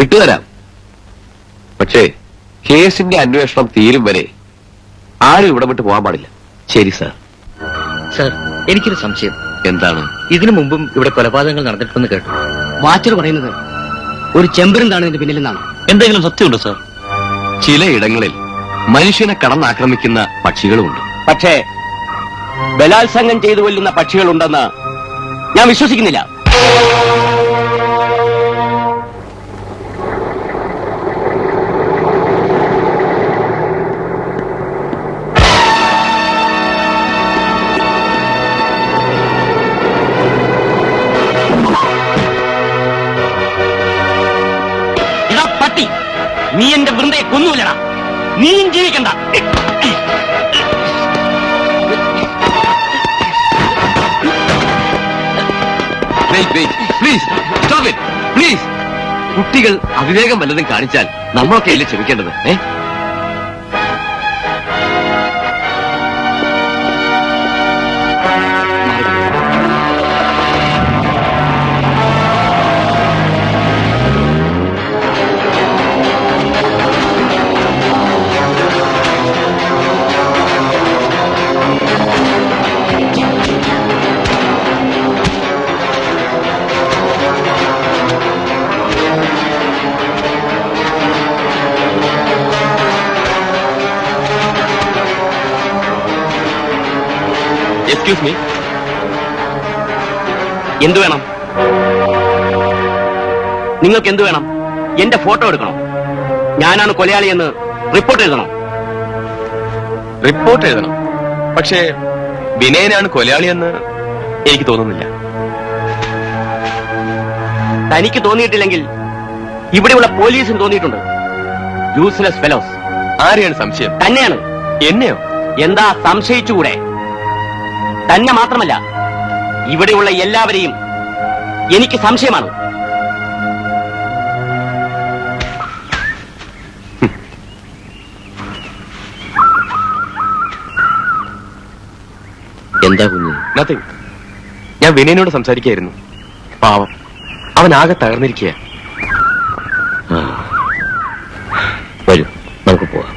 Speaker 1: വിട്ടുതരാം. പക്ഷേ കേസിന്റെ അന്വേഷണം തീരും വരെ ആരും ഇവിടെ വിട്ട് പോകാൻ പാടില്ല. ശരി സാർ.
Speaker 2: സാർ, എനിക്കൊരു സംശയം.
Speaker 1: എന്താണ്?
Speaker 2: ഇതിനു മുമ്പും ഇവിടെ കൊലപാതകങ്ങൾ നടന്നിട്ടുണ്ടെന്ന് കേട്ടു. വാച്ചർ പറയുന്നത് ഒരു ചെമ്പരുന്താണ് ഇതിന്റെ പിന്നിൽ നിന്നാണ്.
Speaker 3: എന്തെങ്കിലും സത്യമുണ്ടോ സാർ?
Speaker 1: ചിലയിടങ്ങളിൽ മനുഷ്യനെ കടന്നാക്രമിക്കുന്ന പക്ഷികളുമുണ്ട്.
Speaker 2: പക്ഷേ ബലാത്സംഗം ചെയ്തു കൊല്ലുന്ന പക്ഷികളുണ്ടെന്ന് ഞാൻ വിശ്വസിക്കുന്നില്ല. നീ എന്റെ വൃന്ദയെ കൊന്നുമില്ലടാ. നീയും ജീവിക്കണ്ട.
Speaker 1: Please stop it please. കുട്ടികൾ അവിവേകം വല്ലതും കാണിച്ചാൽ നമ്മളൊക്കെ അല്ലേ ക്ഷമിക്കേണ്ടത്?
Speaker 5: എക്സ്ക്യൂസ് മീ,
Speaker 2: എന്തു വേണം നിങ്ങൾക്ക്? എന്തു വേണം? എന്റെ ഫോട്ടോ എടുക്കണോ? ഞാനാണ് കൊലയാളിയെന്ന് റിപ്പോർട്ട് എഴുതണോ?
Speaker 5: റിപ്പോർട്ട് എഴുതണം. പക്ഷേ വിനയനാണ് കൊലയാളിയെന്ന് എനിക്ക് തോന്നുന്നില്ല.
Speaker 2: തനിക്ക് തോന്നിയിട്ടില്ലെങ്കിൽ ഇവിടെയുള്ള പോലീസിന് തോന്നിയിട്ടുണ്ട്. Useless fellows.
Speaker 5: ആരെയാണ് സംശയം?
Speaker 2: തന്നെയാണ്.
Speaker 5: എന്നെയോ?
Speaker 2: എന്താ സംശയിച്ചുകൂടെ? തന്നെ മാത്രമല്ല, ഇവിടെയുള്ള എല്ലാവരെയും എനിക്ക് സംശയമാണ്.
Speaker 1: എന്താ കുഞ്ഞ്?
Speaker 5: നത്തിങ്. ഞാൻ വിനയനോട് സംസാരിക്കായിരുന്നു. പാവം, അവൻ ആകെ തകർന്നിരിക്കുക.
Speaker 1: വരൂ, നമുക്ക് പോവാം.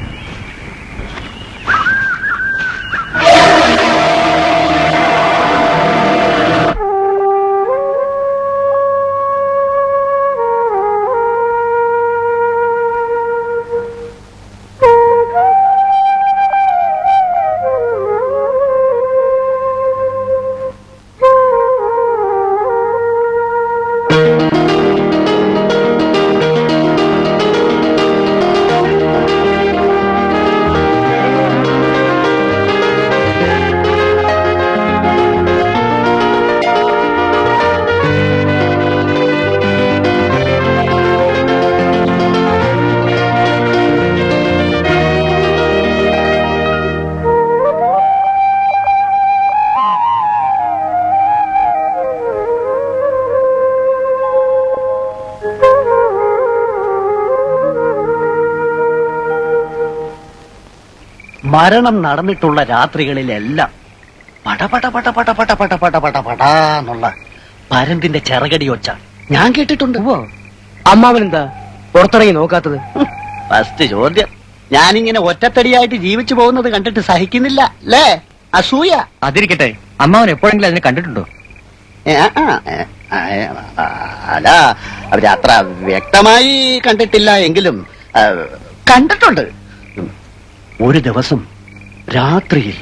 Speaker 7: മരണം നടന്നിട്ടുള്ള രാത്രികളിലെല്ലാം പടപട പട പട പട പട പട പട പടാന്നുള്ള പരന്തിന്റെ ചിറകടി ഒച്ച ഞാൻ കേട്ടിട്ടുണ്ട്.
Speaker 2: അമ്മാവനെന്താ പുറത്തിറങ്ങി നോക്കാത്തത്?
Speaker 7: ഫസ്റ്റ് ചോദ്യം. ഞാനിങ്ങനെ ഒറ്റത്തടിയായിട്ട് ജീവിച്ചു പോകുന്നത് കണ്ടിട്ട് സഹിക്കുന്നില്ല അല്ലേ? അസൂയ.
Speaker 2: അതിരിക്കട്ടെ, അമ്മാവൻ എപ്പോഴെങ്കിലും അതിനെ കണ്ടിട്ടുണ്ടോ?
Speaker 7: അല്ല, അവര് അത്ര വ്യക്തമായി കണ്ടിട്ടില്ല എങ്കിലും കണ്ടിട്ടുണ്ട്. ഒരു ദിവസം രാത്രിയിൽ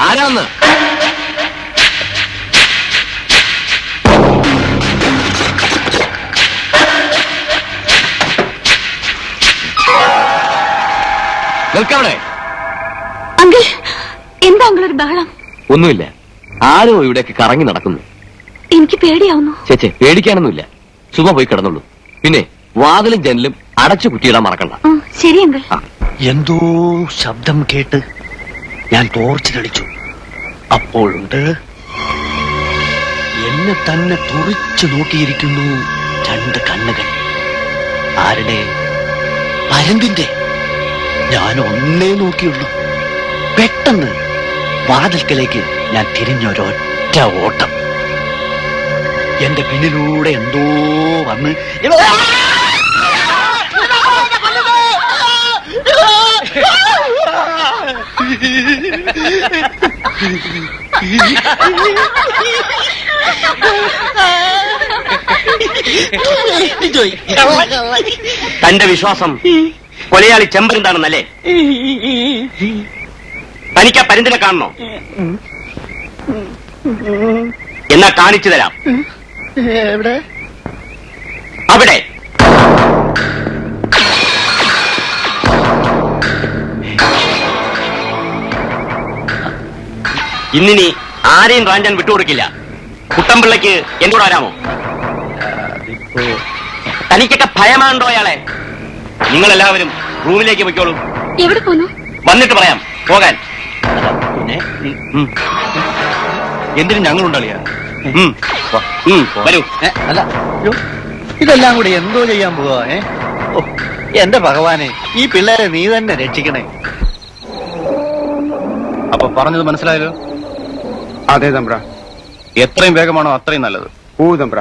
Speaker 1: ആരാന്ന്? നിൽക്കവിടെ.
Speaker 6: അങ്കിൾ, എന്താ അങ്കിൾ ഒരു ബഹളം?
Speaker 1: ഒന്നുമില്ല, ആരോ ഇവിടെയൊക്കെ കറങ്ങി നടക്കുന്നു.
Speaker 6: എനിക്ക് പേടിയാവുന്നു.
Speaker 1: ചേച്ചേ, പേടിക്കാനൊന്നുമില്ല. സുമ പോയി കിടന്നുള്ളൂ. പിന്നെ വാതിലും ജനലും അടച്ചു കുറ്റിയിടാൻ മറക്കണ്ട.
Speaker 6: ശരി അങ്കിൾ.
Speaker 7: എന്തോ ശബ്ദം കേട്ട് ഞാൻ ടോർച്ച് തെളിച്ചു.
Speaker 2: അപ്പോഴുണ്ട് എന്നെ തന്നെ തുറിച്ചു നോക്കിയിരിക്കുന്നു രണ്ട് കണ്ണുകൾ. ആരുടെ? പരന്തിന്റെ. ഞാൻ ഒന്നേ നോക്കിയുള്ളൂ. പെട്ടെന്ന് വാതിൽക്കലേക്ക് ഞാൻ തിരിഞ്ഞൊരൊറ്റ ഓട്ടം. എന്റെ പിന്നിലൂടെ എന്തോ വന്ന്
Speaker 1: തന്റെ വിശ്വാസം കൊലയാളി ചെമ്പരുന്താണെന്നല്ലേ? തനിക്ക് ആ പരുന്തിനെ കാണണോ? എന്നാ കാണിച്ചു തരാം.
Speaker 7: എവിടെ?
Speaker 1: അവിടെ. ഇന്നിനി ആരെയും റാഞ്ചാൻ വിട്ടുകൊടുക്കില്ല. കുട്ടമ്പിള്ളയ്ക്ക് എന്നോട് വരാമോ? തനിക്കൊക്കെ ഭയമാണോ അയാളെ? നിങ്ങളെല്ലാവരും റൂമിലേക്ക് പൊയ്ക്കോളൂ.
Speaker 6: എവിടെ പോന്നു?
Speaker 1: വന്നിട്ട് പറയാം. പോകാൻ.
Speaker 2: പിന്നെ
Speaker 3: എന്തിനും ഞങ്ങളുണ്ടളിയാ.
Speaker 1: വരൂ.
Speaker 7: അല്ല, അയ്യോ, ഇതെല്ലാം കൂടി എന്തോ ചെയ്യാൻ പോവാ? എന്റെ ഭഗവാനെ, ഈ പിള്ളേരെ നീ തന്നെ രക്ഷിക്കണേ.
Speaker 3: അപ്പൊ പറഞ്ഞത് മനസ്സിലായല്ലോ.
Speaker 8: അതെ തമ്പ്ര.
Speaker 3: എത്രയും വേഗമാണോ അത്രയും നല്ലത്.
Speaker 8: ഓ തമ്പ്ര.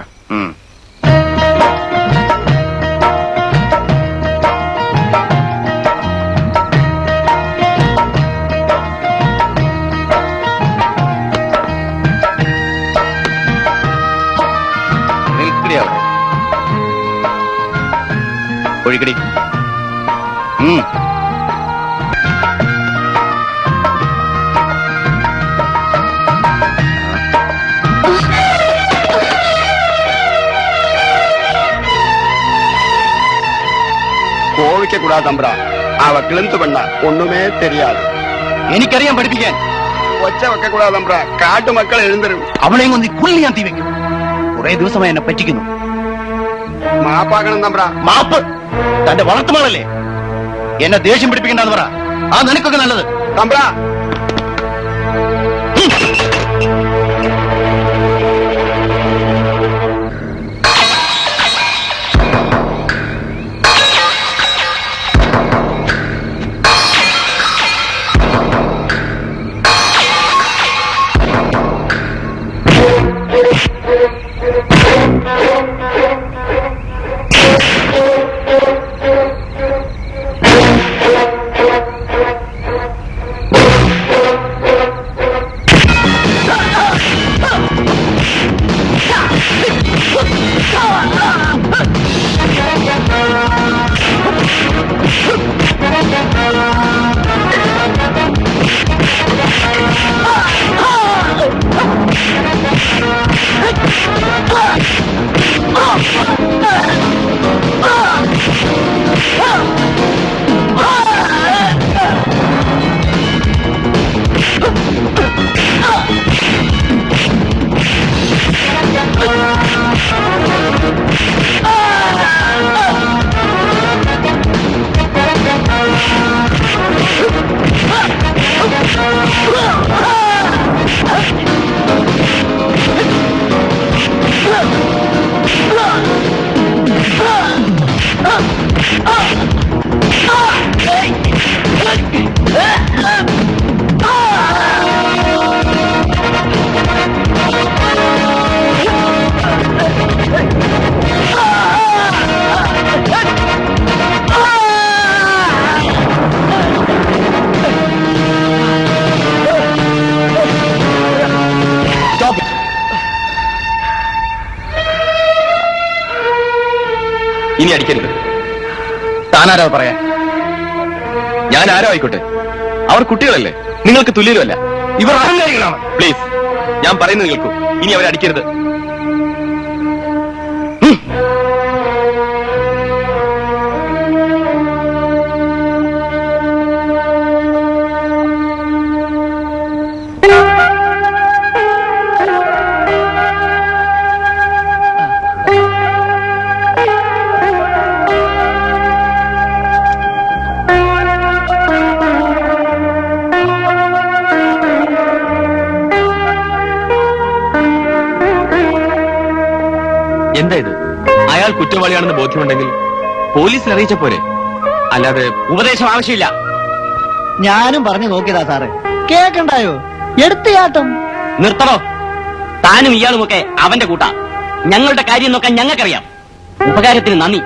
Speaker 3: ഒഴിക്കടി.
Speaker 8: கோவிக்க கூடாது தம்பரா. அவ கிளந்து பண்ணா ஒண்ணுமே தெரியாது.
Speaker 2: എനിക്കറിയാൻ പഠിപ്പിക്കാൻ.
Speaker 8: ഒച്ച വെക്ക കൂടാതെ തമ്പ്ര. കാട്ടു മക്കൾ എഴുന്നരും.
Speaker 2: അവളെയും കൊന്ന് കൊല്ലി ഞാൻ തീ വെക്കും. കുറെ ദിവസമായി എന്നെ പറ്റിക്കുന്നു.
Speaker 8: മാപ്പാക്കണം തമ്പ്ര.
Speaker 2: മാപ്പ് തന്റെ വളർത്തുമാളല്ലേ? എന്നെ ദേഷ്യം പിടിപ്പിക്കണ്ടെന്ന് പറ. ആ നിനക്കൊക്കെ നല്ലത്.
Speaker 8: തമ്പ്ര.
Speaker 5: ഇനി അടിക്കരുത്.
Speaker 3: താനാരാ പറയാൻ?
Speaker 5: ഞാൻ ആരോ ആയിക്കോട്ടെ, അവർ കുട്ടികളല്ലേ, നിങ്ങൾക്ക് തുല്യരുമല്ല.
Speaker 3: ഇവർ അഹങ്കാരികളാണ്.
Speaker 5: പ്ലീസ്, ഞാൻ പറയുന്നത് കേൾക്കൂ. ഇനി അവരെ അടിക്കരുത്. അയാൾ കുറ്റവാളിയാണെന്ന് ബോധ്യമുണ്ടെങ്കിൽ പോലീസിൽ അറിയിച്ച പോരെ, അല്ലാതെ
Speaker 2: ഉപദേശം ആവശ്യമില്ല.
Speaker 7: ഞാനും പറഞ്ഞു നോക്കിയതാ സാറേ, കേക്കണ്ടായോ? എടുത്തയാട്ടം.
Speaker 2: നിർത്തണോ? താനും ഇയാളുമൊക്കെ അവന്റെ കൂട്ടാ. ഞങ്ങളുടെ കാര്യം നോക്കാൻ ഞങ്ങൾക്കറിയാം. ഉപകാരത്തിന് നന്ദി.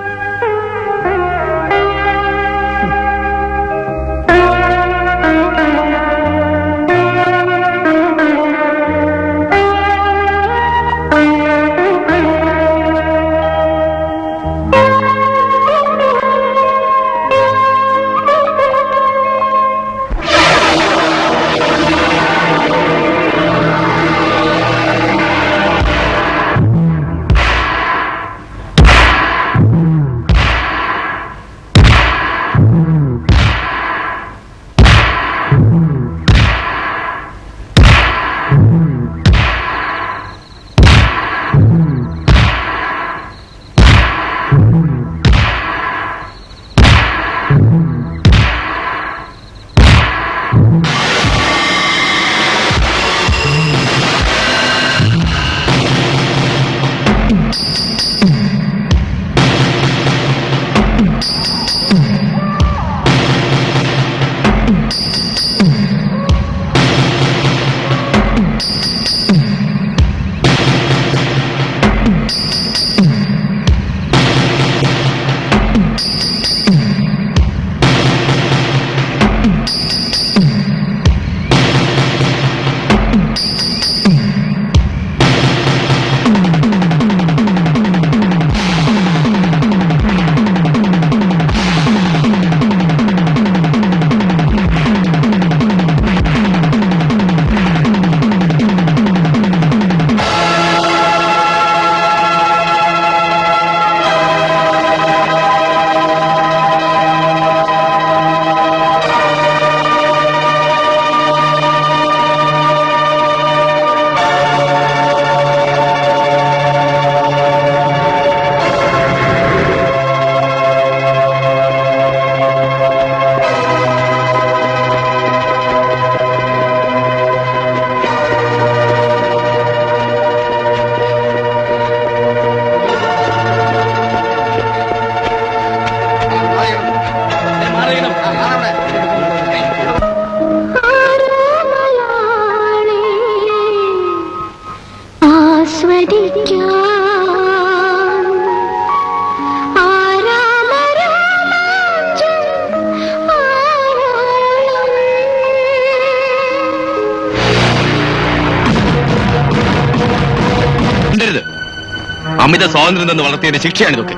Speaker 5: അമിത സ്വാതന്ത്ര്യം നിന്ന് വളർത്തിയതിന്റെ ശിക്ഷയാണ് ഇതൊക്കെ.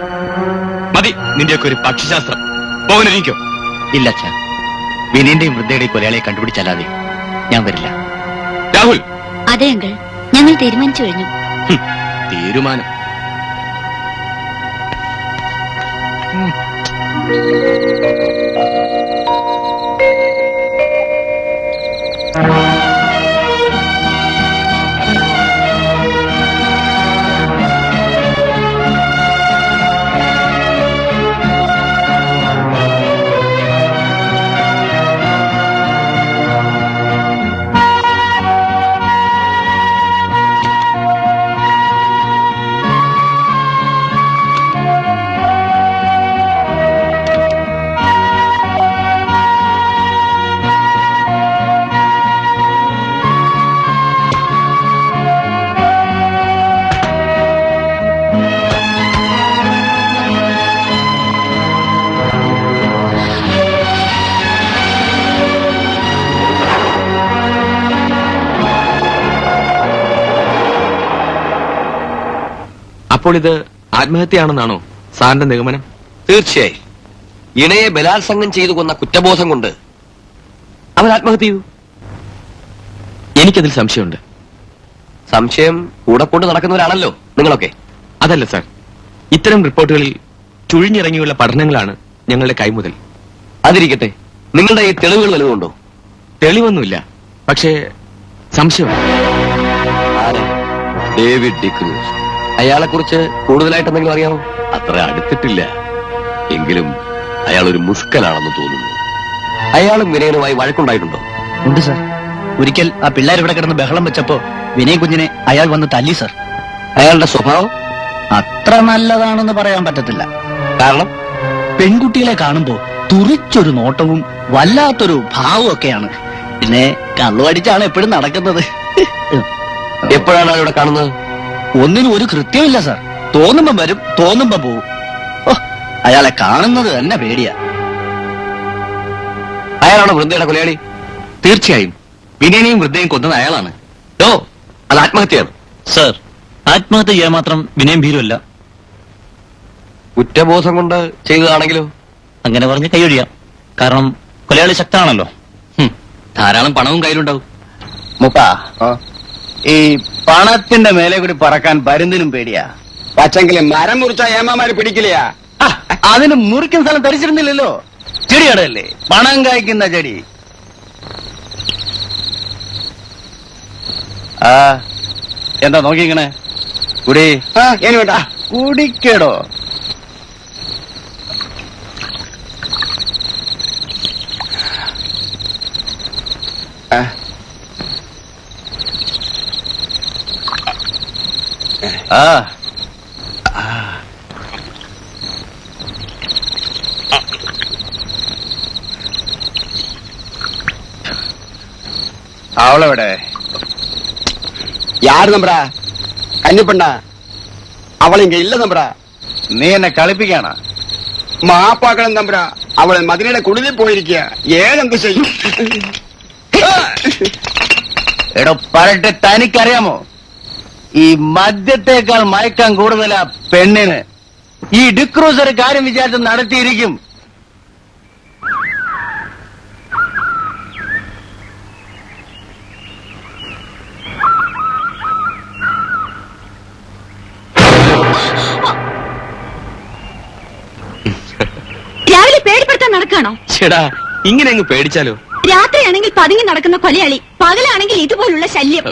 Speaker 5: മതി നിന്റെയൊക്കെ ഒരു പക്ഷിശാസ്ത്രം. പോകാനിരിക്കോ?
Speaker 3: ഇല്ല അച്ഛാ, വിനീന്റെയും വൃദ്ധയുടെയും കൊലയാളിയെ കണ്ടുപിടിച്ചല്ലാതെ ഞാൻ വരില്ല.
Speaker 5: രാഹുൽ.
Speaker 6: അതെ അങ്കിൾ, ഞങ്ങൾ തീരുമാനിച്ചു കഴിഞ്ഞു.
Speaker 5: തീരുമാനം? അപ്പോൾ ഇത് ആത്മഹത്യയാണെന്നാണോ സാറിന്റെ നിഗമനം?
Speaker 1: തീർച്ചയായും. ഇണയെ ബലാത്സംഗം ചെയ്തു കൊന്ന കുറ്റബോധം കൊണ്ട് അവൻ ആത്മഹത്യ ചെയ്തു.
Speaker 5: എനിക്കതിൽ സംശയമുണ്ട്.
Speaker 1: സംശയം കൂടെ കൊണ്ട് നടക്കുന്നവരാണല്ലോ നിങ്ങളൊക്കെ.
Speaker 5: അതല്ല സാർ, ഇത്തരം റിപ്പോർട്ടുകളിൽ ചുഴിഞ്ഞിറങ്ങിയുള്ള പഠനങ്ങളാണ് ഞങ്ങളുടെ കൈമുതൽ.
Speaker 1: അതിരിക്കട്ടെ, നിങ്ങളുടെ ഈ തെളിവുകൾ വലുതുണ്ടോ?
Speaker 5: തെളിവൊന്നുമില്ല, പക്ഷേ സംശയം.
Speaker 1: ഡേവിഡ് ഡിക്രൂസ്. അയാളെ കുറിച്ച് കൂടുതലായിട്ട് എന്തെങ്കിലും അറിയാമോ? അത്ര അടുത്തിട്ടില്ല, എങ്കിലും അയാൾ ഒരു മുഷ്കലാണെന്ന് തോന്നുന്നു. അയാളും വിനയനുമായി വഴക്കുണ്ടായിട്ടുണ്ടോ?
Speaker 2: ഉണ്ട് സാർ. ഒരിക്കൽ ആ പിള്ളേർ ഇവിടെ കിടന്ന് ബഹളം വെച്ചപ്പോ വിനയ് കുഞ്ഞിനെ അയാൾ വന്ന് തല്ലി സാർ.
Speaker 1: അയാളുടെ സ്വഭാവം?
Speaker 7: അത്ര നല്ലതാണെന്ന് പറയാൻ പറ്റത്തില്ല.
Speaker 1: കാരണം
Speaker 7: പെൺകുട്ടികളെ കാണുമ്പോ തുറിച്ചൊരു നോട്ടവും വല്ലാത്തൊരു ഭാവവും ഒക്കെയാണ്. പിന്നെ കള്ളുവടിച്ചാണ് എപ്പോഴും നടക്കുന്നത്.
Speaker 1: എപ്പോഴാണ് ഇവിടെ കാണുന്നത്?
Speaker 7: ഒന്നിനും ഒരു കൃത്യമില്ല സാർ. തോന്നുമ്പം വരും, തോന്നുമ്പം പോവും. ഓ, അയാളെ കാണുന്നത് തന്നെ പേടിയാ.
Speaker 1: അയാളാണ് വൃദ്ധയുടെ കൊലയാളി?
Speaker 5: തീർച്ചയായും വിനയനെയും വൃദ്ധയും കൊന്നത് അയാളാണ്.
Speaker 1: ഓ, അത് ആത്മഹത്യയാണ്.
Speaker 3: സർ, ആത്മഹത്യ ചെയ്യാൻ മാത്രം വിനയം ഭീരുവല്ല.
Speaker 1: കുറ്റബോധം കൊണ്ട് ചെയ്തതാണെങ്കിലോ?
Speaker 3: അങ്ങനെ പറഞ്ഞ് കൈയൊഴിയാം. കാരണം കൊലയാളി ശക്തനാണല്ലോ.
Speaker 5: ധാരാളം പണവും കയ്യിലുണ്ടാവും.
Speaker 7: മുപ്പ, ഈ പണത്തിന്റെ മേലെ കൂടി പറക്കാൻ പരുന്തിനും പേടിയാ.
Speaker 8: പക്ഷെങ്കിലും മരം മുറിച്ച ഏമാമാര് പിടിക്കില്ലയാ.
Speaker 7: ആ, അതിന് മുറിക്കുന്ന സ്ഥലം ധരിച്ചിരുന്നില്ലല്ലോ. ചെടിയടല്ലേ, പണം കായ്ക്കുന്ന ചെടി. ആ, എന്താ നോക്കിക്കണേ? കുടി.
Speaker 8: ഇനി വേണ്ട.
Speaker 7: കുടിക്കടോ. ആ, അവളെവിടെ?
Speaker 8: யாரு நம்புறா? கன்னிப்பண்ணா அவள் இங்க இல்ல நம்புறா.
Speaker 7: നീ എന്നെ കളിപ്പിക്കാണ?
Speaker 8: மாப்பாக்களும் நம்புறா. அவளை மதுரையில குடிலே போயிருக்கியா? ஏன் എന്ത് ചെയ്യും?
Speaker 7: എടോ പറട്ടെ, തനിക്കറിയാമോ ഈ മദ്യത്തേക്കാൾ മയക്കം കൂടുതലാ പെണ്ണിന്. ഈ ഡിക്രൂസർ കാര്യം വിചാരിച്ച് നടത്തിയിരിക്കും.
Speaker 6: രാവിലെ പേടിപ്പെടുത്താൻ നടക്കാണോ?
Speaker 5: ചേടാ, ഇങ്ങനെ അങ്ങ് പേടിച്ചാലോ?
Speaker 6: രാത്രിയാണെങ്കിൽ പതുങ്ങി നടക്കുന്ന കൊലയാളി, പകലാണെങ്കിൽ ഇതുപോലുള്ള ശല്യം.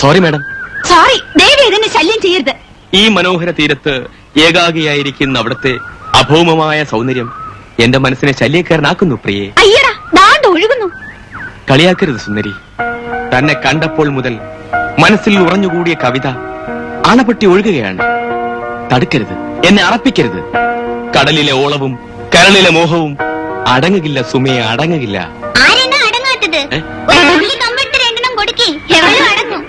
Speaker 5: Sorry madam.
Speaker 6: സോറി, ദേവി ഇതിനെ ശല്യം ചെയ്യരുത്.
Speaker 5: ഈ മനോഹര തീരത്ത് ഏകാഗിയായിരിക്കുന്ന അവിടുത്തെ അഭൗമമായ സൗന്ദര്യം എന്റെ മനസ്സിനെ ശല്യക്കാരനാക്കുന്നു പ്രിയേ.
Speaker 6: അയ്യടാ, ദാണ്ട് ഒഴുകുന്നു.
Speaker 5: കളിയാക്കരുത് സുന്ദരി. തന്നെ കണ്ടപ്പോൾ മുതൽ മനസ്സിൽ ഉറഞ്ഞുകൂടിയ കവിത അണപൊട്ടി ഒഴുകുകയാണ്. തടുക്കരുത്, എന്നെ അറപ്പിക്കരുത്. കടലിലെ ഓളവും കരളിലെ മോഹവും അടങ്ങുകില്ല സുമയെ, അടങ്ങുകില്ല.
Speaker 6: ആരെണ്ണ അടങ്ങാത്തത്? ഒരു തുള്ളി കമ്പിട്ട് രണ്ടെണ്ണം കൊടുക്കേ, എവളും അടങ്ങും.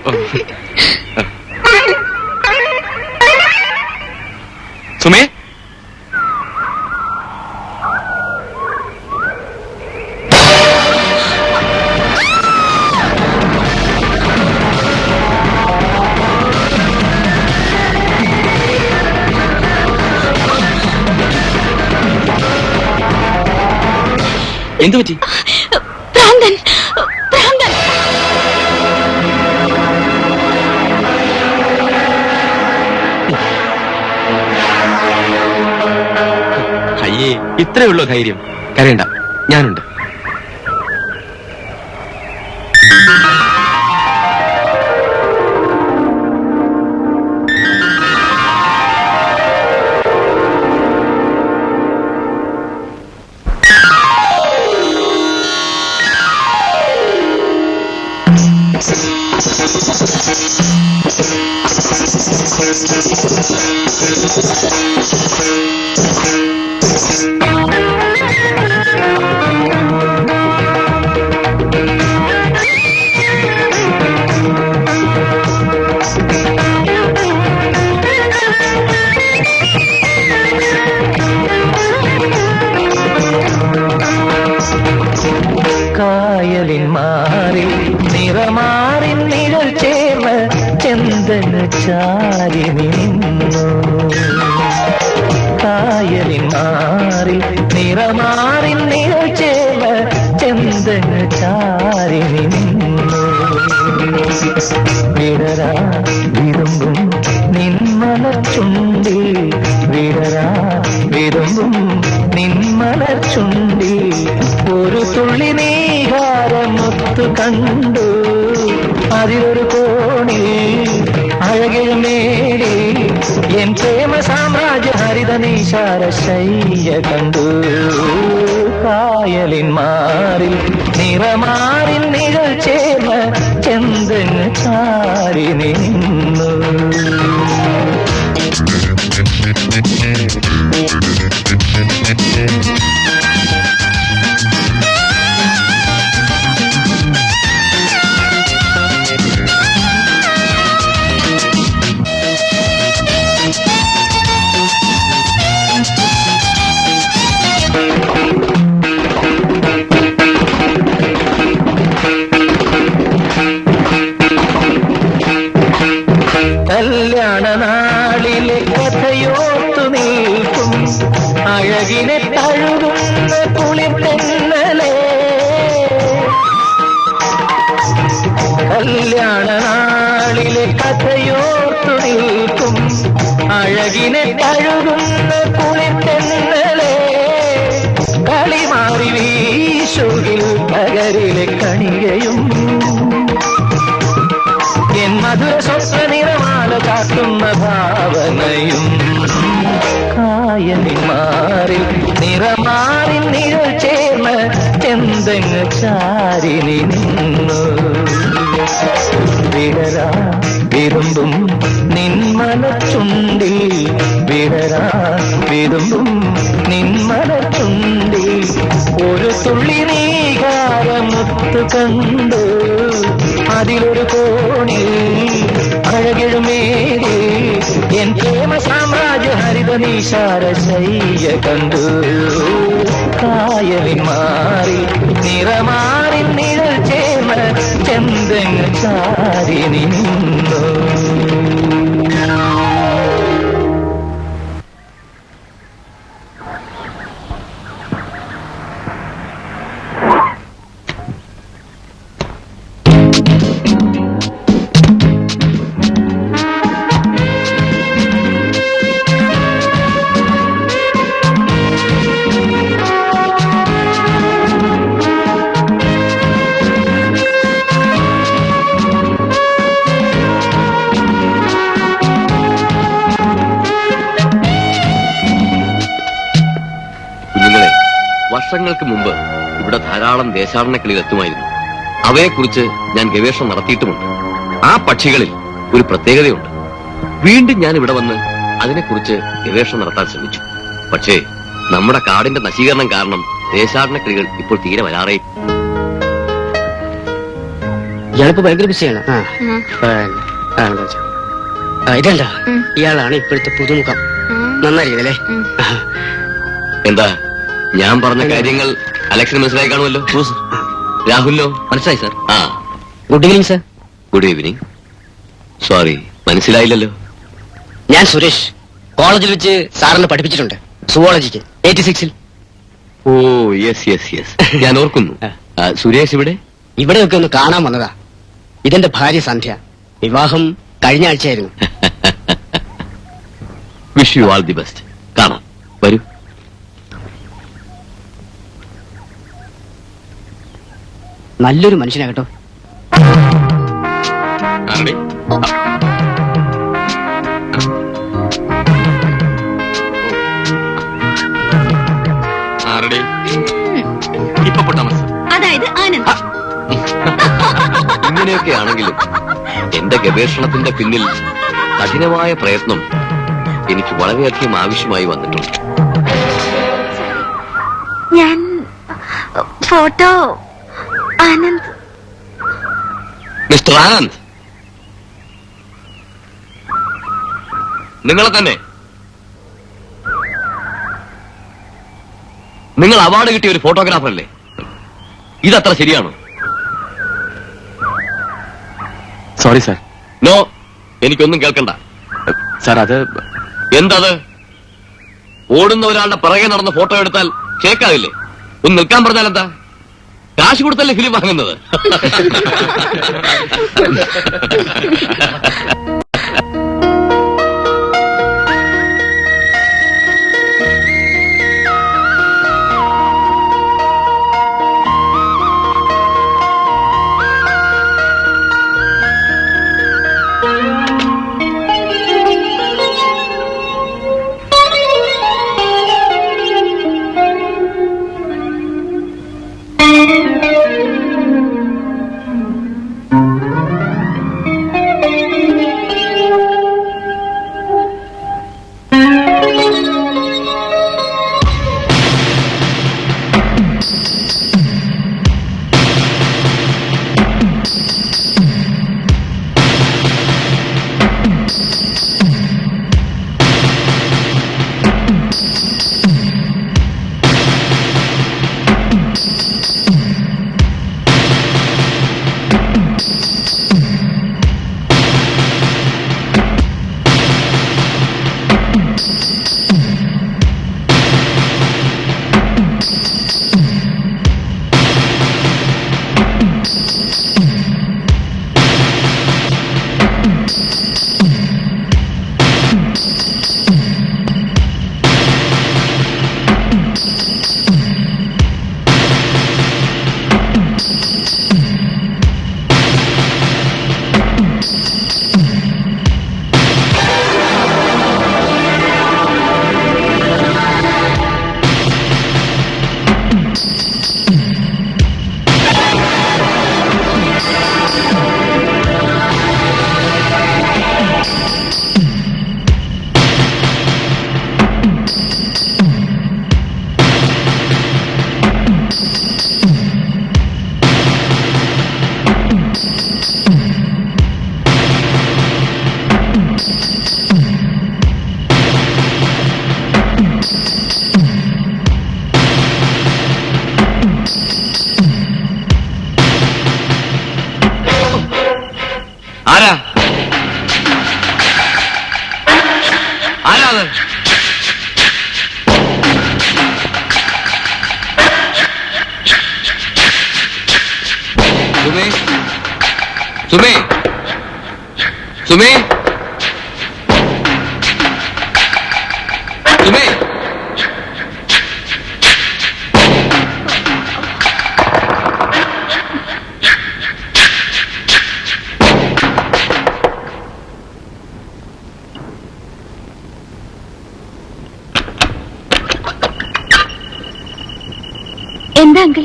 Speaker 5: സുമേ, എന്തു പറ്റി?
Speaker 6: ഭ്രാന്തൻ, ഭ്രാന്തൻ.
Speaker 5: അയ്യേ, ഇത്രയുള്ളൂ ധൈര്യം. കരയണ്ട, ഞാനുണ്ട്.
Speaker 4: കായലിൻ മാറിൽ നിറമാറിൻ നിഴൽ ചേർന്ന് ചെന്തന് ചാരി നിന്നു. കായലിൻ മാറിൽ നിറമാറിൻ നിഴൽ ചേർന്ന് ചെന്തന് ചാരി നിന്നു. വിടരാ വിരുമ്പും നിന്മലർ ചുണ്ടിൽ, വിടരാ വിരുമ്പും നിന്മലർ ചുണ്ടിൽ ഒരു തുള്ളി നീഹാരമൊത്തു കണ്ടു. അതിലൊരു കോണിൽ അഴകിൽ നേടി എൻ പ്രേമ സാമ്രാജ്യ ഹരിത നിശാര ശയ്യ കണ്ടു. കായലിൻ മാറിൽ നിറമാറിൻ നിഴൽ ചേർന്ന് ചെന്തന് ചാരി നിന്നു. കല്യാണ നാളിലെ കഥയോർത്തു നിൽക്കും അഴകിനെ തഴുകുന്ന കുളിർതെന്നലേ. കല്യാണ നാളിലെ കഥയോർത്തു നിൽക്കും അഴകിനെ തഴുകുന്ന കുളിർതെന്നലേ. കളിമാറി വീശുകിൽ പകരിലെ കണികയും എൻ മധുര സ്വപ്ന നിറമാല കാട്ടുന്ന ഭാവനയും. കായലിൽ മാറിൽ നിറമാറിൽ നിഴൽ ചേർന്ന് ചെന്തങ്ങ് ചാരിനി നിന്നു. വിടരാ വിരുമ്പും നിന്മല ചുണ്ടിൽ, വിടരാ വിരുമ്പും നിന്മല ചുണ്ടിൽ ഒരു തുള്ളി നീകാരമുത്തു കണ്ടു. അതിലൊരു കോണിൽ അഴകിഴുമേറി എൻ പ്രേമ സാമ്രാജ്യ ഹരിത നിശാര ശയ്യ കണ്ടു. കായലിൽ മാറി നിറമാറി നിഴൽ ചേർന്ന് ചെന്തങ്ങ് ചാരി നിന്നു.
Speaker 1: വർഷങ്ങൾക്ക് മുമ്പ് ഇവിടെ ധാരാളം ദേശാടന കിളികൾ എത്തുമായിരുന്നു. അവയെക്കുറിച്ച് ഞാൻ ഗവേഷണം നടത്തിയിട്ടുമുണ്ട്. ആ പക്ഷികളിൽ ഒരു പ്രത്യേകതയുണ്ട്. വീണ്ടും ഞാൻ ഇവിടെ വന്ന് അതിനെക്കുറിച്ച് ഗവേഷണം നടത്താൻ ശ്രമിച്ചു. പക്ഷേ നമ്മുടെ കാടിന്റെ നശീകരണം കാരണം ദേശാടന കിളികൾ ഇപ്പോൾ തീരെ വരാറേ.
Speaker 2: ഇയാളിപ്പോ ഭയങ്കര ബിസിയാണ്. ഇതല്ല, ഇയാളാണ് ഇപ്പോഴത്തെ പുതുമുഖം. നന്നായിരിക്കുന്നല്ലേ?
Speaker 1: എന്താ ഞാൻ പറഞ്ഞ കാര്യങ്ങൾ അലക്സിന് മനസ്സിലായി കാണുമല്ലോ. രാഹുലിനോ?
Speaker 2: മനസ്സിലായി സാർ.
Speaker 1: ആ,
Speaker 2: good evening sir.
Speaker 1: Good evening. Sorry, മനസ്സിലായില്ലല്ലോ.
Speaker 2: ഞാൻ സുരേഷ്. കോളേജിൽ വെച്ച് സാറിനെ പഠിപ്പിച്ചിട്ടുണ്ട്, സുവോളജിക്ക് 86-ൽ.
Speaker 1: ഓ യെസ് യെസ് യെസ്, ഞാൻ ഓർക്കുന്നു. സുരേഷ് ഇവിടെ
Speaker 2: ഇവിടെയൊക്കെ ഒന്ന് കാണാൻ വന്നതാ. ഇതെന്റെ ഭാര്യ സന്ധ്യ. വിവാഹം കഴിഞ്ഞ ആഴ്ചയായിരുന്നു.
Speaker 1: Wish you all the best. കാണാം, വരൂ.
Speaker 2: നല്ലൊരു മനുഷ്യനാ കേട്ടോ.
Speaker 6: അതായത് ആനന്ദ്.
Speaker 1: ഇങ്ങനെയൊക്കെ ആണെങ്കിലും എന്റെ ഗവേഷണത്തിന്റെ പിന്നിൽ കഠിനമായ പ്രയത്നം എനിക്ക് വളരെയധികം ആവശ്യമായി വന്നിട്ടുണ്ട്.
Speaker 6: ഞാൻ ഫോട്ടോ ആനന്ദ്.
Speaker 1: മിസ്റ്റർ ആനന്ദ്, നിങ്ങളെ തന്നെ. നിങ്ങൾ അവാർഡ് കിട്ടിയ ഒരു ഫോട്ടോഗ്രാഫർ അല്ലേ? ഇതത്ര ശരിയാണോ?
Speaker 5: Sorry sir.
Speaker 1: നോ, എനിക്കൊന്നും കേൾക്കണ്ട
Speaker 5: സാർ. അത്
Speaker 1: എന്തത്? ഓടുന്ന ഒരാളുടെ പിറകെ നടന്ന് ഫോട്ടോ എടുത്താൽ കേൾക്കാതില്ലേ? ഒന്ന് നിൽക്കാൻ പറഞ്ഞാൽ എന്താ? കാശ് കൊടുത്തല്ലേ ഫിലിം വാങ്ങുന്നത്? സുമേ സുമേ സുമേ സുമേ
Speaker 6: എന്താ അങ്കിൾ?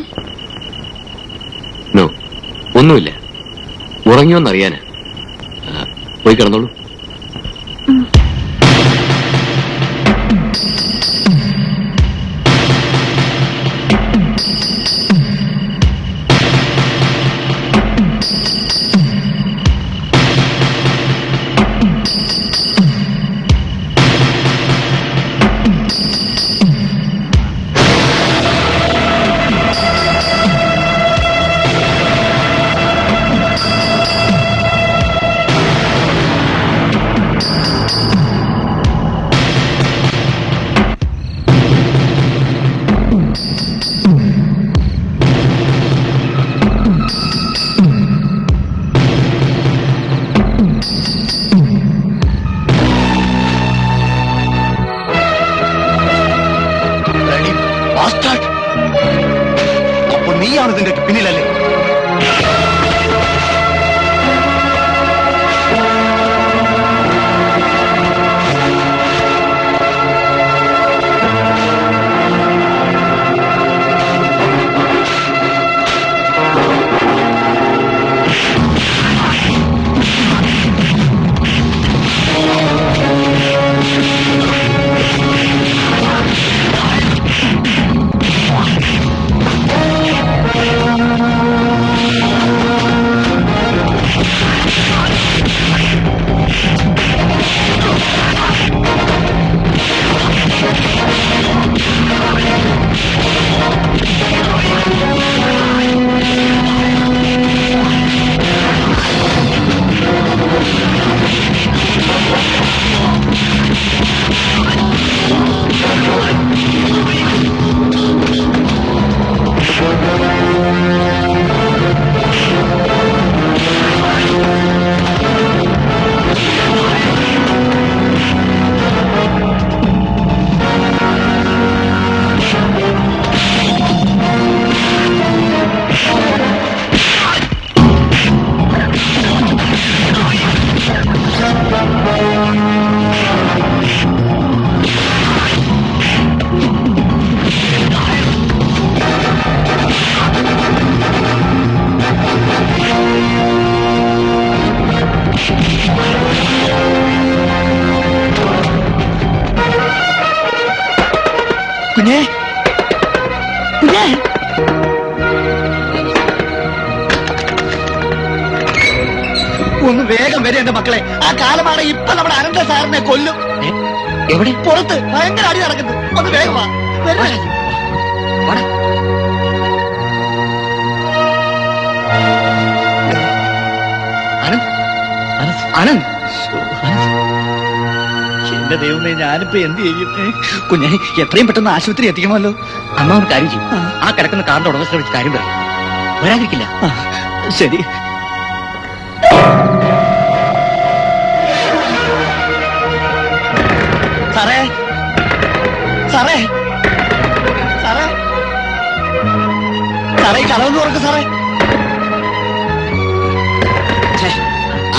Speaker 1: നോ, ഒന്നുമില്ല. ഉറങ്ങിയോന്നറിയാനാ. പോയി കിടന്നോളൂ.
Speaker 7: അപ്പൊ നീയാണ് ഇതിന്റെ പിന്നിലല്ലേ? കുഞ്ഞേ, കുഞ്ഞേ, ഒന്ന് വേഗം വരെ എന്റെ മക്കളെ. ആ കാലമാണ് ഇപ്പൊ നമ്മുടെ അനന്ത സാറിനെ കൊല്ലും.
Speaker 2: എവിടെ?
Speaker 7: പുറത്ത് ഭയങ്കര അടി നടക്കുന്നു. ഒന്ന് വേഗം വാ. വരണേ.
Speaker 2: ആനന്ദ്, എന്റെ ദൈവമേ, ഞാനിപ്പോ എന്ത് ചെയ്യും? കുഞ്ഞെ, എത്രയും പെട്ടെന്ന് ആശുപത്രി എത്തിക്കണമല്ലോ.
Speaker 3: അമ്മ ഒരു കാര്യം ചെയ്യും. ആ കിടക്കുന്ന കാറിന്റെ ഉടമസ്ഥരെ വെച്ച് കാര്യം പറയും. വരാതിരിക്കില്ല.
Speaker 2: ശരി. സാറേ, സാറേ, സാറേ, സാറേ, ഈ കടന്നു തുറക്ക് സാറേ.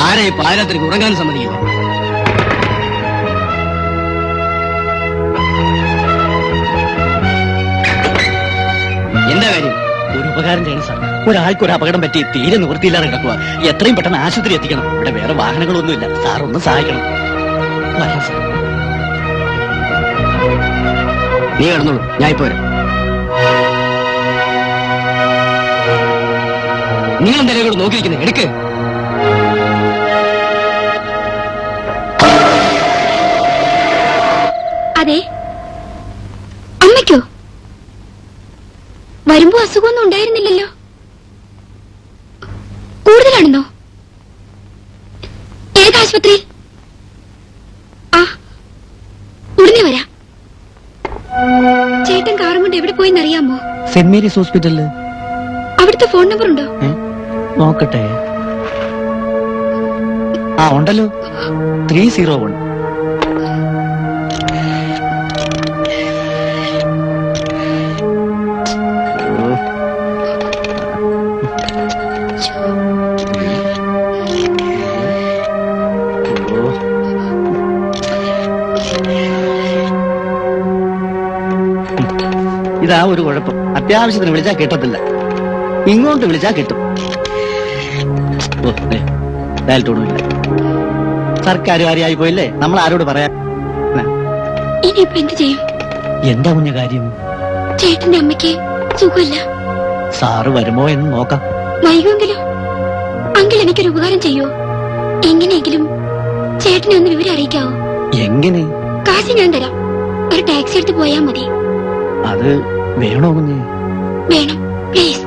Speaker 7: ആരെ പാരാത്രി ഉറങ്ങാൻ സമ്മതിക്കുമോ? എന്താ കാര്യം?
Speaker 2: ഒരു ഉപകാരം ചെയ്യണം സാർ. ഒരാൾക്ക് ഒരു അപകടം പറ്റി തീരെ നിവൃത്തിയില്ലാതെ കിടക്കുക. എത്രയും പെട്ടെന്ന് ആശുപത്രി എത്തിക്കണം. ഇവിടെ വേറെ വാഹനങ്ങളൊന്നുമില്ല. സാർ ഒന്ന് സഹായിക്കണം. വരാം സാർ.
Speaker 7: നീ കിടന്നോളൂ, ഞാൻ ഇപ്പൊ വരാം. നിങ്ങൾ എന്തായാലും കൂടെ നോക്കിയിരിക്കുന്നത് എടുക്ക്.
Speaker 6: അതെ, അമ്മയ്ക്കോ? വരുമ്പോ അസുഖമൊന്നും ഉണ്ടായിരുന്നില്ലല്ലോ. കൂടുതലാണെന്നോ? ഏതാശുപത്രിയിൽ? ആ, ഉടനെ വരാം. ചേട്ടൻ കാറും കൊണ്ട് എവിടെ പോയെന്നറിയാമോ?
Speaker 2: സെന്റ് മേരീസ് ഹോസ്പിറ്റലില്.
Speaker 6: അവിടുത്തെ ഫോൺ നമ്പർ ഉണ്ടോ?
Speaker 7: നോക്കട്ടെ. ആ ഉണ്ടല്ലോ, 301. ഇതാ ഒരു കുഴപ്പം, അത്യാവശ്യത്തിന് വിളിച്ചാൽ കിട്ടത്തില്ല, ഇങ്ങോട്ട് വിളിച്ചാൽ കിട്ടും. ഓ, ദേ, ഡയൽ ടോണുമില്ല. സർക്കാർ കാര്യമായി പോയില്ലേ, നമ്മൾ ആരോട് പറയാ?
Speaker 6: ഇനിയിപ്പോ എന്ത് ചെയ്യും?
Speaker 7: എന്താ കുഞ്ഞ കാര്യം?
Speaker 6: ചേട്ടന്റെ അമ്മയ്ക്ക് സുഖമില്ല.
Speaker 7: സാറ് വരുമോ എന്ന് നോക്കാം.
Speaker 6: വൈകുമെങ്കിലോ? അങ്കിൾ എനിക്കൊരു ഉപകാരം ചെയ്യോ? എങ്ങനെയെങ്കിലും ചേട്ടനെ ഒന്ന് വിവരം അറിയിക്കാവോ?
Speaker 7: എങ്ങനെ?
Speaker 6: കാശ് ഞാൻ തരാം, ഒരു ടാക്സി എടുത്ത് പോയാൽ മതി.
Speaker 7: അത് വേണോ കുഞ്ഞ്?
Speaker 6: വേണം, പ്ലീസ്.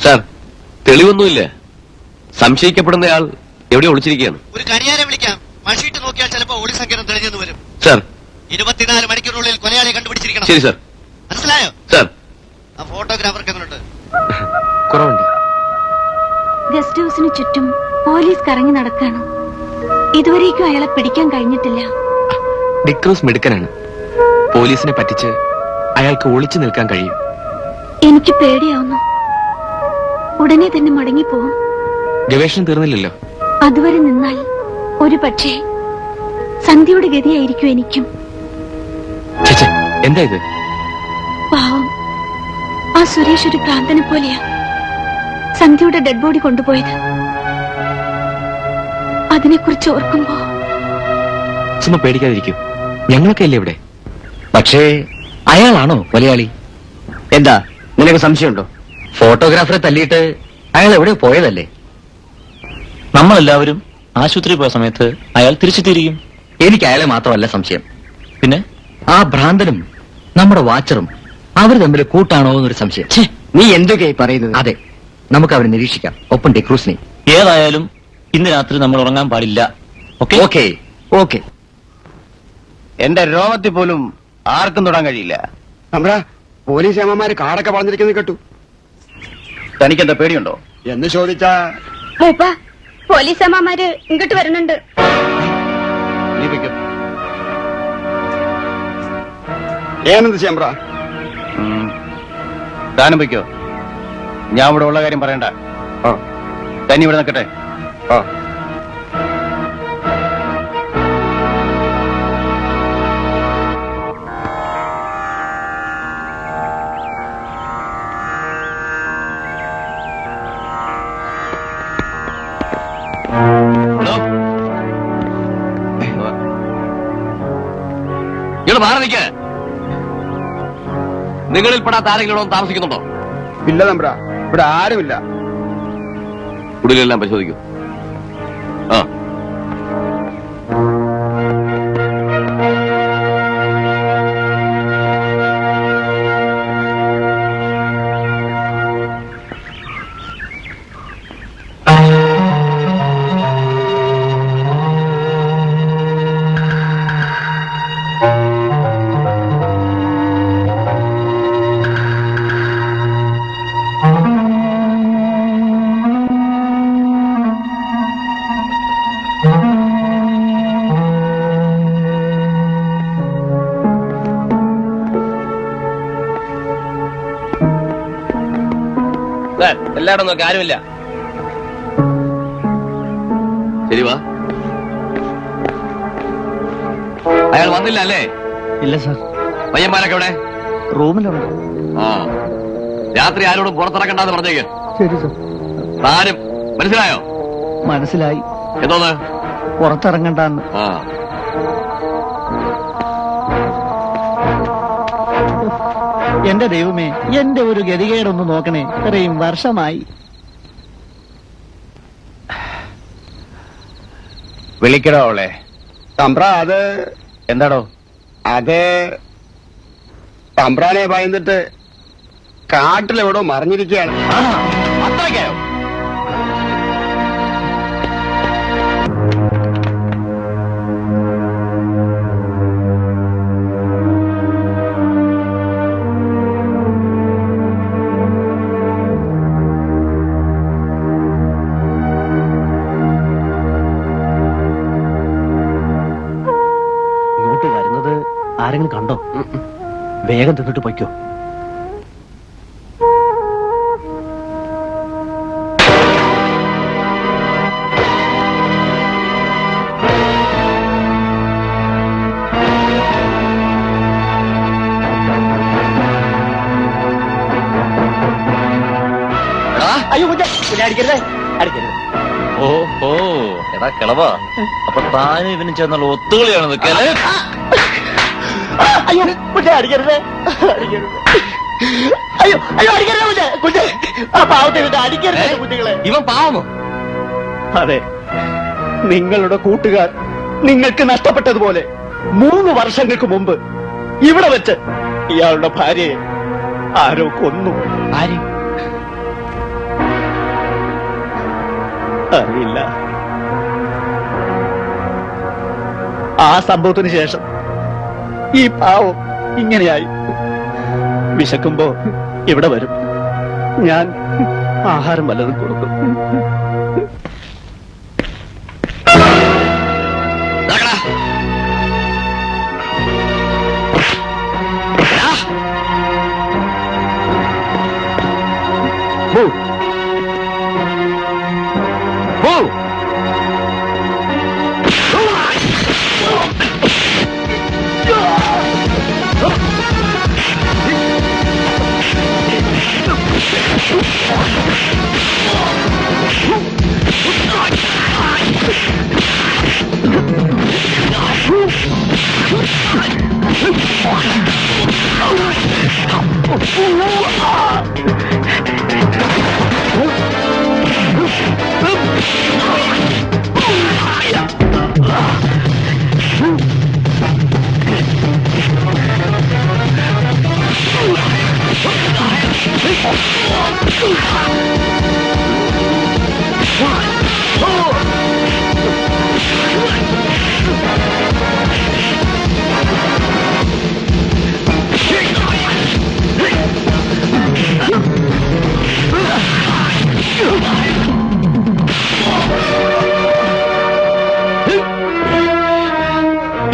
Speaker 1: സാർ, തെളിവൊന്നുമില്ല. സംശയിക്കപ്പെടുന്നയാൾ എവിടെ ഒളിച്ചിരിക്കുകയാണ്.
Speaker 2: ഒരു കരിയാരെ വിളിക്കാം. മഷീട്ട് നോക്കിയാൽ ചിലപ്പോ ഒളി സങ്കേതം തെളിഞ്ഞെന്ന് വരും.
Speaker 1: സാർ,
Speaker 2: 24 മണിക്കൂറിനുള്ളിൽ കൊലയാളെ കണ്ടുപിടിച്ചിരിക്കണം.
Speaker 1: ശരി സാർ.
Speaker 2: മനസ്സിലായോ?
Speaker 1: സാർ,
Speaker 2: ആ ഫോട്ടോഗ്രാഫർക്ക് എങ്ങനെയുണ്ട്?
Speaker 1: കുറവുണ്ട്.
Speaker 6: ഗസ്റ്റ് ഹൗസിന് ചുറ്റും പോലീസ് കറങ്ങി നടക്കാണ്. ഇതുവരേക്കും അയാളെ പിടിക്കാൻ കഴിഞ്ഞിട്ടില്ല.
Speaker 5: ഡിക്രൂസ് മിടുക്കനാണ്. പോലീസിനെ പറ്റിച്ച് അയാൾക്ക് ഒളിച്ചു നിൽക്കാൻ കഴിയും.
Speaker 6: എനിക്ക് പേടിയാവുന്നു. ഉടനെ തന്നെ മടങ്ങിപ്പോവും.
Speaker 5: ഗവേഷണം തീർന്നില്ലല്ലോ.
Speaker 6: അതുവരെ നിന്നാൽ ഒരു പക്ഷേ സന്ധ്യയുടെ ഗതിയായിരിക്കും എനിക്കും.
Speaker 5: ചേച്ചേ, എന്താ ഇത്?
Speaker 6: പാവം, ആ സുരേഷ് ഒരു ഭ്രാന്തനെ പോലെയാ സന്ധ്യയുടെ ഡെഡ് ബോഡി കൊണ്ടുപോയത്. അതിനെക്കുറിച്ച് ഓർക്കുമ്പോ
Speaker 5: ചുമ്മാ പേടിക്കാതിരിക്കൂ. ഞങ്ങളൊക്കെ അല്ലേ ഇവിടെ.
Speaker 7: പക്ഷേ അയാളാണോ കൊലയാളി? എന്താ നിനക്ക് സംശയമുണ്ടോ? ഫോട്ടോഗ്രാഫറെ തല്ലിയിട്ട് അയാൾ എവിടെ പോയതല്ലേ?
Speaker 3: നമ്മളെല്ലാവരും ആശുപത്രി പോയ സമയത്ത് അയാൾ തിരിച്ചെത്തിയിരിക്കും.
Speaker 7: എനിക്ക് അയാളെ മാത്രമല്ല സംശയം,
Speaker 3: പിന്നെ
Speaker 7: ആ ഭ്രാന്തനും നമ്മുടെ വാച്ചറും അവർ തമ്മിൽ കൂട്ടാണോ എന്നൊരു സംശയം. നീ എന്തൊക്കെയായി പറയുന്നത്? അതെ, നമുക്ക് അവരെ നിരീക്ഷിക്കാം, ഒപ്പം ഡിക്രൂസിനെ.
Speaker 3: ഏതായാലും ഇന്ന് രാത്രി നമ്മൾ ഉറങ്ങാൻ പാടില്ല. Okay
Speaker 7: okay okay. എന്റെ രോമത്തിൽ പോലും ആർക്കും തൊടാൻ കഴിയില്ല.
Speaker 8: തമ്പ്ര, പോലീസ് ഏമാര് കാടൊക്കെ വളർന്നിരിക്കുന്നത് കേട്ടു.
Speaker 7: തനിക്കെന്താ പേടിയുണ്ടോ
Speaker 8: എന്ന് ചോദിച്ചാ
Speaker 6: പോലീസ് അമ്മമാര് ഇങ്ങോട്ട് വരുന്നുണ്ട്.
Speaker 7: നീ വെക്കും.
Speaker 8: ഏനെന്ത് ചേമ്പ്ര?
Speaker 7: താനും വയ്ക്കോ. ഞാൻ ഇവിടെ ഉള്ള കാര്യം പറയണ്ട. തനി ഇവിടെ നിൽക്കട്ടെ.
Speaker 1: ഇയാള് മാറി നിൽക്ക. നിങ്ങളിൽ പെടാത്ത ആരെങ്കിലും താമസിക്കുന്നുണ്ടോ?
Speaker 8: ഇല്ല തമ്പ്ര, ഇവിടെ ആരുമില്ല.
Speaker 1: കുടിലെല്ലാം പരിശോധിക്കൂ. ആ,
Speaker 2: എല്ലായിടും നോക്കി ആരുമില്ല.
Speaker 1: ശരി, വാ. അയാൾ വന്നില്ല അല്ലേ?
Speaker 7: ഇല്ല സാർ.
Speaker 1: പയ്യന്മാരൊക്കെ എവിടെ?
Speaker 7: റൂമിലുണ്ട്.
Speaker 1: ആ, രാത്രി ആരോടും പുറത്തിറക്കണ്ടെന്ന് പറഞ്ഞേക്ക്.
Speaker 7: ശരി സാർ.
Speaker 1: താനും മനസ്സിലായോ?
Speaker 7: മനസ്സിലായി.
Speaker 1: എന്തോന്ന്?
Speaker 7: പുറത്തിറങ്ങണ്ടെന്ന്.
Speaker 1: ആ,
Speaker 7: എന്റെ ദൈവമേ, എന്റെ ഒരു ഗതികേടൊന്ന് നോക്കണേ. ഇത്രയും വർഷമായി. വിളിക്കടോ അവളെ.
Speaker 8: തമ്പ്ര, അത്
Speaker 7: എന്താടോ?
Speaker 8: അത് തമ്പ്രാനെ ഭയന്നിട്ട് കാട്ടിലെവിടോ മറിഞ്ഞിരിക്കുകയാണ്.
Speaker 7: അത്രയ്ക്കായോ? ഇങ്ങോട്ട് വരുന്നത് ആരെങ്കിലും കണ്ടോ? വേഗം തിന്നിട്ട് പൊയ്ക്കോ.
Speaker 2: അടിക്കരുത് അടിക്കരുത്.
Speaker 3: ഓ എടാ കിളവാ, അപ്പൊ താനും ഇവനും ചേർന്നുള്ള ഒത്തുകളിയാണ് നിൽക്കല്ലേ?
Speaker 2: അയ്യോ കുഞ്ഞെ അടിക്കരുത് അടിക്കരുത്. അയ്യോ അയ്യോ അടിക്കരുത് കുഞ്ഞെ കുഞ്ഞെ. ആ പാവത്തെ കുഞ്ഞെ അടിക്കരുത് കുട്ടികളെ.
Speaker 1: ഇവൻ പാവമോ?
Speaker 2: അതെ, നിങ്ങളുടെ കൂട്ടുകാർ നിങ്ങൾക്ക് നഷ്ടപ്പെട്ടതുപോലെ 3 വർഷങ്ങൾക്ക് മുമ്പ് ഇവിടെ വെച്ച് ഇയാളുടെ ഭാര്യയെ ആരോ കൊന്നു.
Speaker 1: ആര്?
Speaker 2: അറിയില്ല. ആ സംഭവത്തിന് ശേഷം ഈ പാവം ഇങ്ങനെയായി. വിശക്കുമ്പോ ഇവിടെ വരും, ഞാൻ ആഹാരം വല്ലതും കൊടുക്കും.
Speaker 1: നടക്കടാ. എടാ.
Speaker 2: പോ.
Speaker 1: പോ.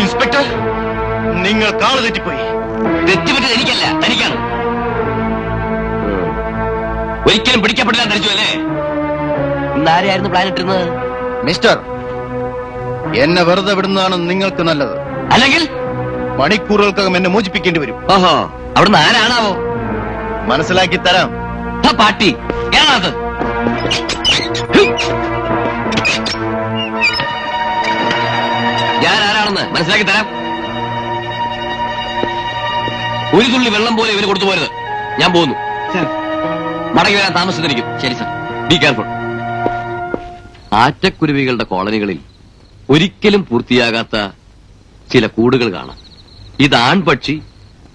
Speaker 8: ഇൻസ്പെക്ടർ, നിങ്ങൾ കാള് തെറ്റിപ്പോയി.
Speaker 1: തെറ്റുപറ്റത് എനിക്കല്ല, തനിക്കാണ്. ഒരിക്കലും പിടിക്കപ്പെടില്ല ധരിച്ചു അല്ലേ? ഇന്നാരെയായിരുന്നു പ്ലാൻ ഇട്ടിരുന്നത്?
Speaker 8: മിസ്റ്റർ, എന്നെ വെറുതെ വിടുന്നതാണ് നിങ്ങൾക്ക് നല്ലത്.
Speaker 1: അല്ലെങ്കിൽ
Speaker 8: മണിക്കൂറുകൾക്കകം എന്നെ മോചിപ്പിക്കേണ്ടി വരും.
Speaker 1: ഓഹോ, അവിടുന്ന് ആരാണാവോ?
Speaker 8: മനസ്സിലാക്കി തരാം.
Speaker 1: പാട്ടി ഏതാണത്? ഞാൻ ആരാണെന്ന് മനസ്സിലാക്കി തരാം. ഒരു തുള്ളി വെള്ളം പോലെ ഇവന് കൊടുത്തു പോരുത്. ഞാൻ പോകുന്നു. മടങ്ങി വരാൻ താമസിച്ചിരിക്കും. ശരി സർ, ബി കെയർഫുൾ. ആറ്റക്കുരുവികളുടെ കോളനികളിൽ ഒരിക്കലും പൂർത്തിയാകാത്ത ചില കൂടുകൾ കാണാം. ഇത് ആൺപക്ഷി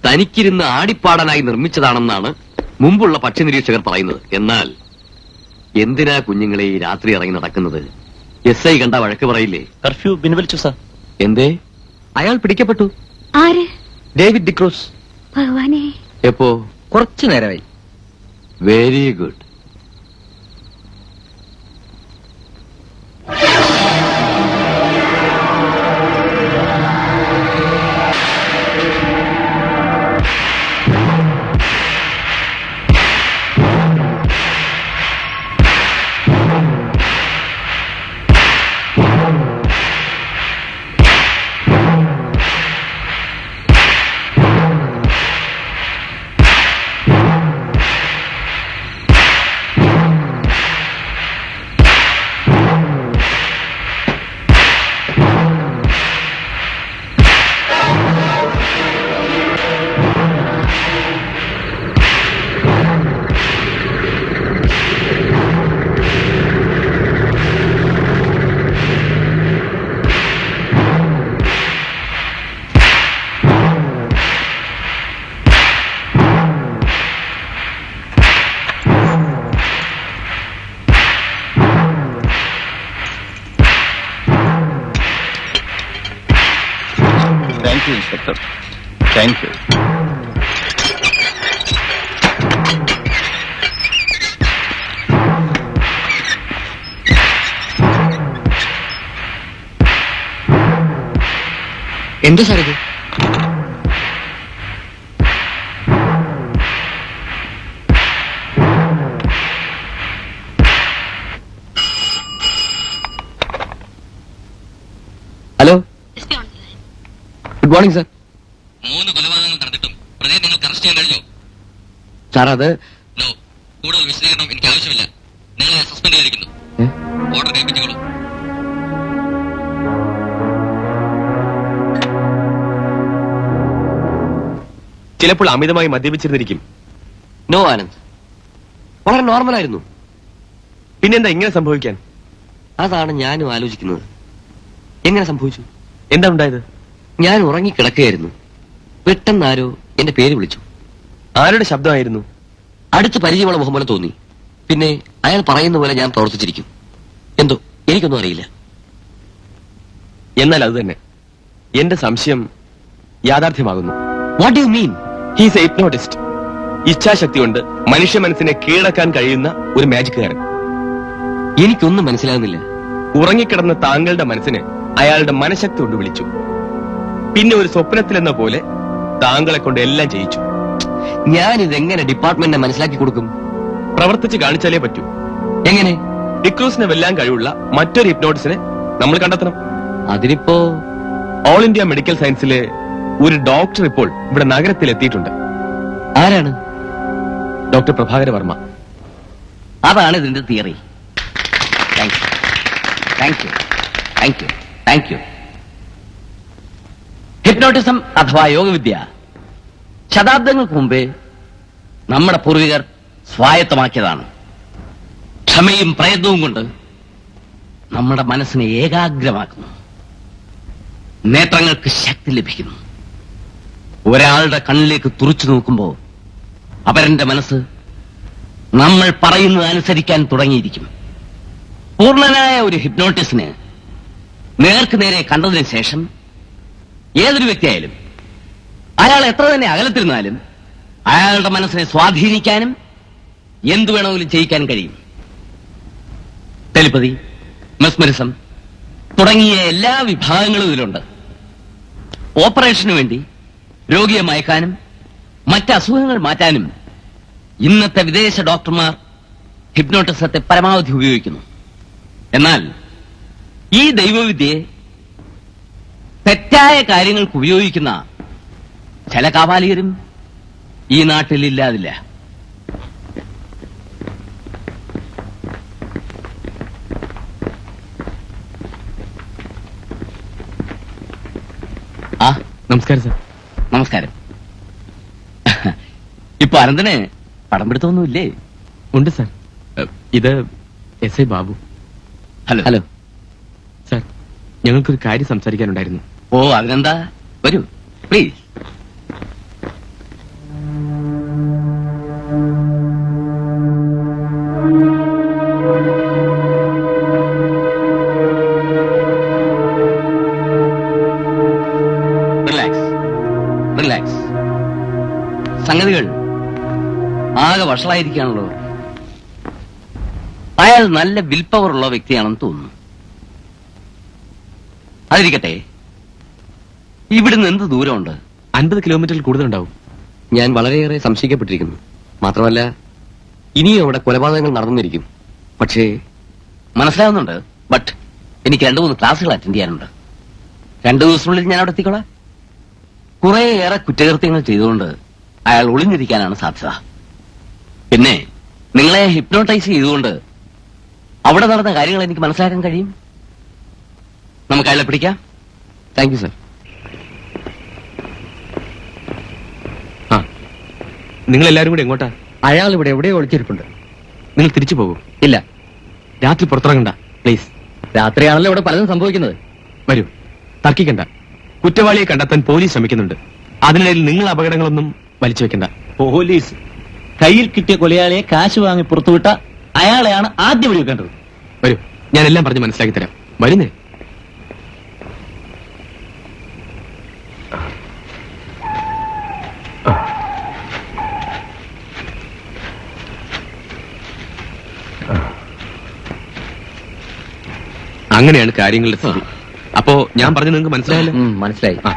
Speaker 1: തനിക്കിരുന്ന് ആടിപ്പാടാനായി നിർമ്മിച്ചതാണെന്നാണ് മുമ്പുള്ള പക്ഷി നിരീക്ഷകർ പറയുന്നത്. എന്നാൽ എന്തിനാ കുഞ്ഞുങ്ങളെ ഈ രാത്രി ഇറങ്ങി നടക്കുന്നത്? SI കണ്ട വഴക്ക് പറയില്ലേ?
Speaker 3: കർഫ്യൂ പിൻവലിച്ചു സാർ.
Speaker 1: എന്തേ? അയാൾ പിടിക്കപ്പെട്ടു.
Speaker 6: ആര്?
Speaker 1: ഡേവിഡ് ഡിക്രൂസ്.
Speaker 6: ഭഗവാനെ.
Speaker 1: എപ്പോ?
Speaker 2: കുറച്ചു നേരമായി.
Speaker 1: Very good.
Speaker 8: Thank you inspector, thank you.
Speaker 1: എന്താ സാർ ഇത്? Hello, good morning sir.
Speaker 3: 3 കൊലപാതകങ്ങൾ നടന്നിട്ടും പ്രതിയെ നിങ്ങൾക്ക് അറസ്റ്റ് ചെയ്യാൻ കഴിഞ്ഞോ?
Speaker 1: സാർ അത്
Speaker 3: നോ, കൂടുതൽ വിശദീകരണം എനിക്ക് ആവശ്യമില്ല.
Speaker 1: നിങ്ങളെ സസ്പെൻഡ് ചെയ്തിരിക്കുന്നു. ഓർഡർ കേൾപ്പിച്ചോളൂ.
Speaker 5: ചിലപ്പോൾ അമിതമായി മദ്യപിച്ചിരുന്നിരിക്കും.
Speaker 1: നോ ആനന്ദ്, വളരെ നോർമലായിരുന്നു.
Speaker 5: പിന്നെന്താ ഇങ്ങനെ സംഭവിക്കാൻ?
Speaker 1: അതാണ് ഞാനും ആലോചിക്കുന്നത്. എങ്ങനെ സംഭവിച്ചു?
Speaker 5: എന്താ ഉണ്ടായത്?
Speaker 1: ഞാൻ ഉറങ്ങിക്കിടക്കുകയായിരുന്നു. പെട്ടെന്ന് ആരോ എന്റെ പേര് വിളിച്ചു.
Speaker 5: ആരുടെ ശബ്ദമായിരുന്നു?
Speaker 1: അടുത്ത് പരിചയമുള്ള മുഹമ്മദ് തോന്നി. പിന്നെ അയാൾ പറയുന്ന പോലെ ഞാൻ പ്രവർത്തിച്ചിരിക്കും. എന്തോ എനിക്കൊന്നും അറിയില്ല.
Speaker 5: എന്നാൽ അത് തന്നെ എന്റെ സംശയം യാഥാർത്ഥ്യമാകുന്നു.
Speaker 1: What do you mean?
Speaker 5: He's a hypnotist. ഇച്ഛാശക്തി കൊണ്ട് മനുഷ്യ മനസ്സിനെ കീഴടക്കാൻ കഴിയുന്ന ഒരു മാജിക്കുകാരൻ.
Speaker 1: എനിക്കൊന്നും മനസ്സിലാകുന്നില്ല.
Speaker 5: ഉറങ്ങിക്കിടന്ന താങ്കളുടെ മനസ്സിനെ അയാളുടെ മനഃശക്തി കൊണ്ട് വിളിച്ചു. പിന്നെ ഒരു സ്വപ്നത്തിലെന്ന പോലെ താങ്കളെ കൊണ്ട് എല്ലാം ചെയ്യിച്ചു.
Speaker 1: ഞാൻ ഇതെങ്ങനെ ഡിപ്പാർട്ട്മെന്റിനെ മനസ്സിലാക്കി കൊടുക്കും?
Speaker 5: പ്രവർത്തിച്ച് കാണിച്ചാലേ പറ്റൂ.
Speaker 1: എങ്ങനെ?
Speaker 5: ഡിക്രൂസിനെ വെല്ലാൻ കഴിവുള്ള മറ്റൊരു ഹിപ്നോട്ടിസിനെ നമ്മൾ കണ്ടെത്തണം.
Speaker 1: അതിനിപ്പോ
Speaker 5: ഓൾ ഇന്ത്യ മെഡിക്കൽ സയൻസിലെ ഒരു ഡോക്ടർ ഇപ്പോൾ ഇവിടെ നഗരത്തിൽ എത്തിയിട്ടുണ്ട്.
Speaker 1: ആരാണ്?
Speaker 5: ഡോക്ടർ പ്രഭാകര വർമ്മ.
Speaker 2: അതാണ് ഇതിന്റെ theory. Thank you, thank you, thank you, thank you. Hypnotism അഥവാ യോഗവിദ്യ ശതാബ്ദങ്ങൾക്ക് മുമ്പേ നമ്മുടെ പൂർവികർ സ്വായത്തമാക്കിയതാണ്. ക്ഷമയും പ്രയത്നവും കൊണ്ട് നമ്മുടെ മനസ്സിനെ ഏകാഗ്രമാക്കുന്നു. നേത്രങ്ങൾക്ക് ശക്തി ലഭിക്കുന്നു. ഒരാളുടെ കണ്ണിലേക്ക് തുറച്ചു നോക്കുമ്പോൾ അവരുടെ മനസ്സ് നമ്മൾ പറയുന്നത് അനുസരിക്കാൻ തുടങ്ങിയിരിക്കും. പൂർണ്ണനായ ഒരു ഹിപ്നോട്ടിസ്റ്റിന് നേർക്ക് നേരെ കണ്ടതിന് ശേഷം ഏതൊരു വ്യക്തിയായാലും അയാൾ എത്ര തന്നെ അകലത്തിരുന്നാലും അയാളുടെ മനസ്സിനെ സ്വാധീനിക്കാനും എന്തു വേണമെങ്കിലും ചെയ്യിക്കാൻ കഴിയും. ടെലിപ്പതി, മെസ്മരിസം തുടങ്ങിയ എല്ലാ വിഭാഗങ്ങളും ഇതിലുണ്ട്. ഓപ്പറേഷന് വേണ്ടി രോഗിയെ മയക്കാനും മറ്റ് അസുഖങ്ങൾ മാറ്റാനും ഇന്നത്തെ വിദേശ ഡോക്ടർമാർ ഹിപ്നോട്ടിസത്തെ പരമാവധി ഉപയോഗിക്കുന്നു. എന്നാൽ ഈ ദൈവവിദ്യയെ തെറ്റായ കാര്യങ്ങൾക്ക് ഉപയോഗിക്കുന്ന ചില കാപാലികരും ഈ നാട്ടിൽ ഇല്ലാതില്ല. ആ,
Speaker 5: നമസ്കാരം സാർ.
Speaker 2: നമസ്കാരം. ഇപ്പൊ അനന്തന് പടം പിടുത്തൊന്നുമില്ലേ?
Speaker 5: ഉണ്ട് സാർ. ഇത് S I Babu.
Speaker 2: Hello. Hello.
Speaker 5: Sir, ഞങ്ങൾക്കൊരു കാര്യം സംസാരിക്കാനുണ്ടായിരുന്നു.
Speaker 2: ഓ, അതിനെന്താ, വരൂ പ്ലീസ്. Relax, relax. സംഗതികൾ ആകെ വഷളായിരിക്കുകയാണല്ലോ. അയാൾ നല്ല വിൽ പവർ ഉള്ള വ്യക്തിയാണെന്ന് തോന്നുന്നു. അതിരിക്കട്ടെ, ഇവിടുന്ന് എന്ത് ദൂരമുണ്ട്?
Speaker 5: 50 കിലോമീറ്ററിൽ കൂടുതലുണ്ടാവും.
Speaker 1: ഞാൻ വളരെയേറെ സംശയിക്കപ്പെട്ടിരിക്കുന്നു. മാത്രമല്ല, ഇനിയും അവിടെ കൊലപാതകങ്ങൾ നടന്നിരിക്കും. പക്ഷേ
Speaker 2: മനസ്സിലാവുന്നുണ്ട്. ബട്ട് എനിക്ക് 2-3 ക്ലാസ്സുകൾ അറ്റൻഡ് ചെയ്യാനുണ്ട്. 2 ദിവസത്തിനുള്ളിൽ ഞാൻ അവിടെ എത്തിക്കോളാം. കുറേയേറെ കുറ്റകൃത്യങ്ങൾ ചെയ്തുകൊണ്ട് അയാൾ ഒളിഞ്ഞിരിക്കാനാണ് സാധ്യത. പിന്നെ നിങ്ങളെ ഹിപ്നോട്ടൈസ് ചെയ്തുകൊണ്ട് അവിടെ നടന്ന കാര്യങ്ങൾ എനിക്ക് മനസ്സിലാക്കാൻ കഴിയും. നമുക്ക് അയാളെ പിടിക്കാം.
Speaker 1: Thank you sir.
Speaker 5: ആ, നിങ്ങൾ എല്ലാവരും കൂടി എങ്ങോട്ടാ?
Speaker 7: അയാൾ ഇവിടെ എവിടെയോ ഒളിച്ചിരിപ്പുണ്ട്.
Speaker 5: നിങ്ങൾ തിരിച്ചു പോകും?
Speaker 7: ഇല്ല,
Speaker 5: രാത്രി പുറത്തിറങ്ങണ്ട പ്ലീസ്.
Speaker 7: രാത്രിയാണല്ലോ ഇവിടെ പലതും സംഭവിക്കുന്നത്.
Speaker 5: വരൂ, തർക്കിക്കണ്ട. കുറ്റവാളിയെ കണ്ടെത്താൻ പോലീസ് ശ്രമിക്കുന്നുണ്ട്. അതിനിടയിൽ നിങ്ങൾ അപകടങ്ങളൊന്നും വലിച്ചു വെക്കണ്ട.
Speaker 3: പോലീസ് കയ്യിൽ കിട്ടിയ കൊലയാളിയെ കാശ് വാങ്ങി പുറത്തുവിട്ട അയാളെയാണ് ആദ്യം വെടിവെക്കേണ്ടത്.
Speaker 5: വരൂ, ഞാൻ എല്ലാം പറഞ്ഞ് മനസ്സിലാക്കി തരാം. വരുന്നേ. അങ്ങനെയാണ് കാര്യങ്ങളുടെ സ്ഥിതി. അപ്പോ ഞാൻ പറഞ്ഞു നിങ്ങൾക്ക് മനസ്സിലായല്ലോ?
Speaker 1: മനസ്സിലായി.
Speaker 5: ആ.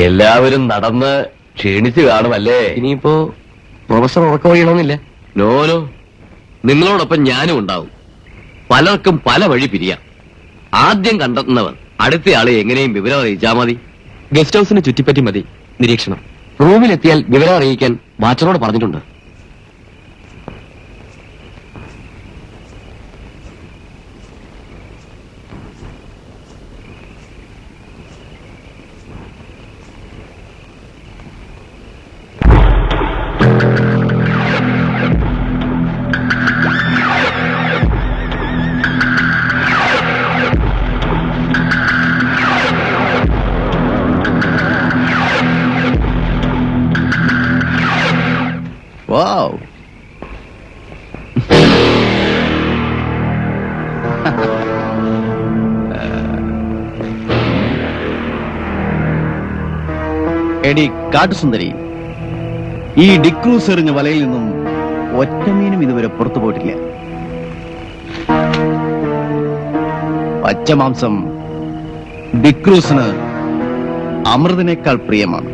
Speaker 1: എല്ലാവരും നടന്ന് ക്ഷീണിച്ചു കാണുമല്ലേ? ഇനിയിപ്പോ പ്രൊഫസർ ഉറക്കം ഒഴിയണമെന്നില്ല. നോനോ, നിങ്ങളോടൊപ്പം ഞാനും ഉണ്ടാവും. പലർക്കും പല വഴി പിരിയാം. ആദ്യം കണ്ടെത്തുന്നവർ അടുത്തയാളെ എങ്ങനെയും വിവരം അറിയിച്ചാൽ മതി.
Speaker 5: ഗസ്റ്റ് ഹൗസിനെ ചുറ്റിപ്പറ്റി മതി നിരീക്ഷണം.
Speaker 1: റൂമിലെത്തിയാൽ വിവരം അറിയിക്കാൻ വാച്ചറോട് പറഞ്ഞിട്ടുണ്ട്.
Speaker 9: എടി കാട്ടുസുന്ദരി, ഈ ഡിക്രൂസ് എറിഞ്ഞ വലയിൽ നിന്നും ഒറ്റമീനും ഇതുവരെ പുറത്തു പോയിട്ടില്ല. പച്ചമാംസം ഡിക്രൂസിന് അമൃതിനേക്കാൾ പ്രിയമാണ്.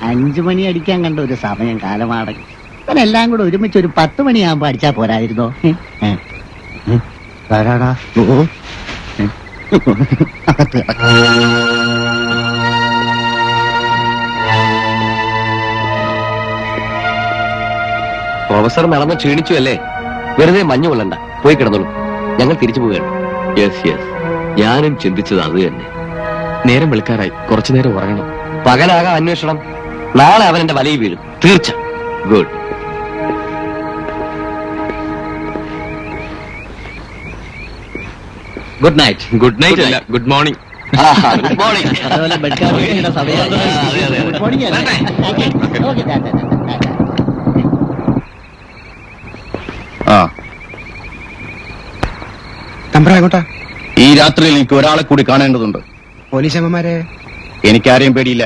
Speaker 7: അഞ്ചു മണി അടിക്കാൻ കണ്ട ഒരു സമയം കാലമാണ്. എല്ലാം കൂടെ ഒരുമിച്ച് ഒരു 10 മണിയാകുമ്പോ അടിച്ചാ പോരായിരുന്നോ? വരാടാ. അകത്ത്
Speaker 1: പ്രൊഫസർ നടന്ന് ക്ഷീണിച്ചു അല്ലേ? വെറുതെ മഞ്ഞു കൊള്ളണ്ട, പോയി കിടന്നോളൂ. ഞങ്ങൾ തിരിച്ചു പോവുകയാണ്. യെസ് യെസ്, ഞാനും ചിന്തിച്ചത് അത് തന്നെ.
Speaker 5: നേരം വെളുക്കാറായി, കുറച്ചു നേരം ഉറങ്ങണം.
Speaker 1: പകലാകാം അന്വേഷണം. നാളെ അവൻ എന്റെ വലയിൽ വീഴും, തീർച്ച. Good. Good night.
Speaker 5: Good night അല്ല, ഗുഡ് മോർണിംഗ്.
Speaker 1: Good morning.
Speaker 7: അതുപോലെ ബെഡ്കാരുടെ സമയം.
Speaker 1: അതെ, അതെ.
Speaker 7: ഗുഡ് മോർണിംഗ് അല്ലേ? ഓക്കേ,
Speaker 9: ആ,
Speaker 8: തമ്പ്ര എങ്ങോട്ടാ?
Speaker 9: ഈ രാത്രിയിൽ എനിക്ക് ഒരാളെ കൂടി കാണേണ്ടതുണ്ട്.
Speaker 8: പോലീസമ്മമാരെ
Speaker 9: എനിക്കാരെയും പേടിയില്ല.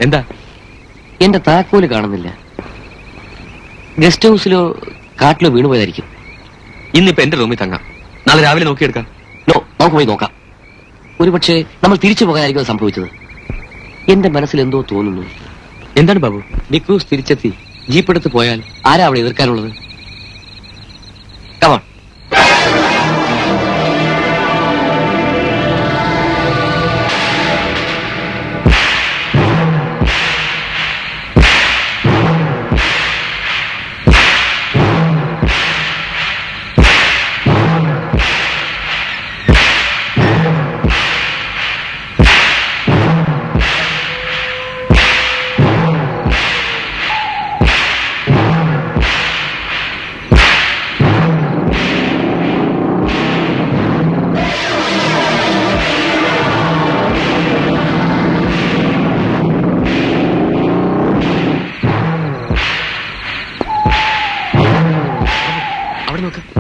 Speaker 5: എന്താ?
Speaker 1: എന്റെ താക്കോല് കാണുന്നില്ല. ഗസ്റ്റ് ഹൗസിലോ കാട്ടിലോ വീണുപോയതായിരിക്കും.
Speaker 5: ഇന്നിപ്പോ എന്റെ റൂമിൽ തങ്ങാം, നാളെ രാവിലെ നോക്കിയെടുക്കാം.
Speaker 1: നോ, നമുക്ക് പോയി നോക്കാം. ഒരുപക്ഷെ നമ്മൾ തിരിച്ചു പോകാനായിരിക്കും സംഭവിച്ചത്. എന്റെ മനസ്സിൽ എന്തോ തോന്നുന്നു.
Speaker 5: എന്താണ് ബാബു?
Speaker 1: ഡിക്രൂസ് തിരിച്ചെത്തി ജീപ്പ് എടുത്ത് പോയാൽ ആരാ അവിടെ എതിർക്കാനുള്ളത്? കമാൺ.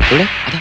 Speaker 1: ഇവിടെ അതാ.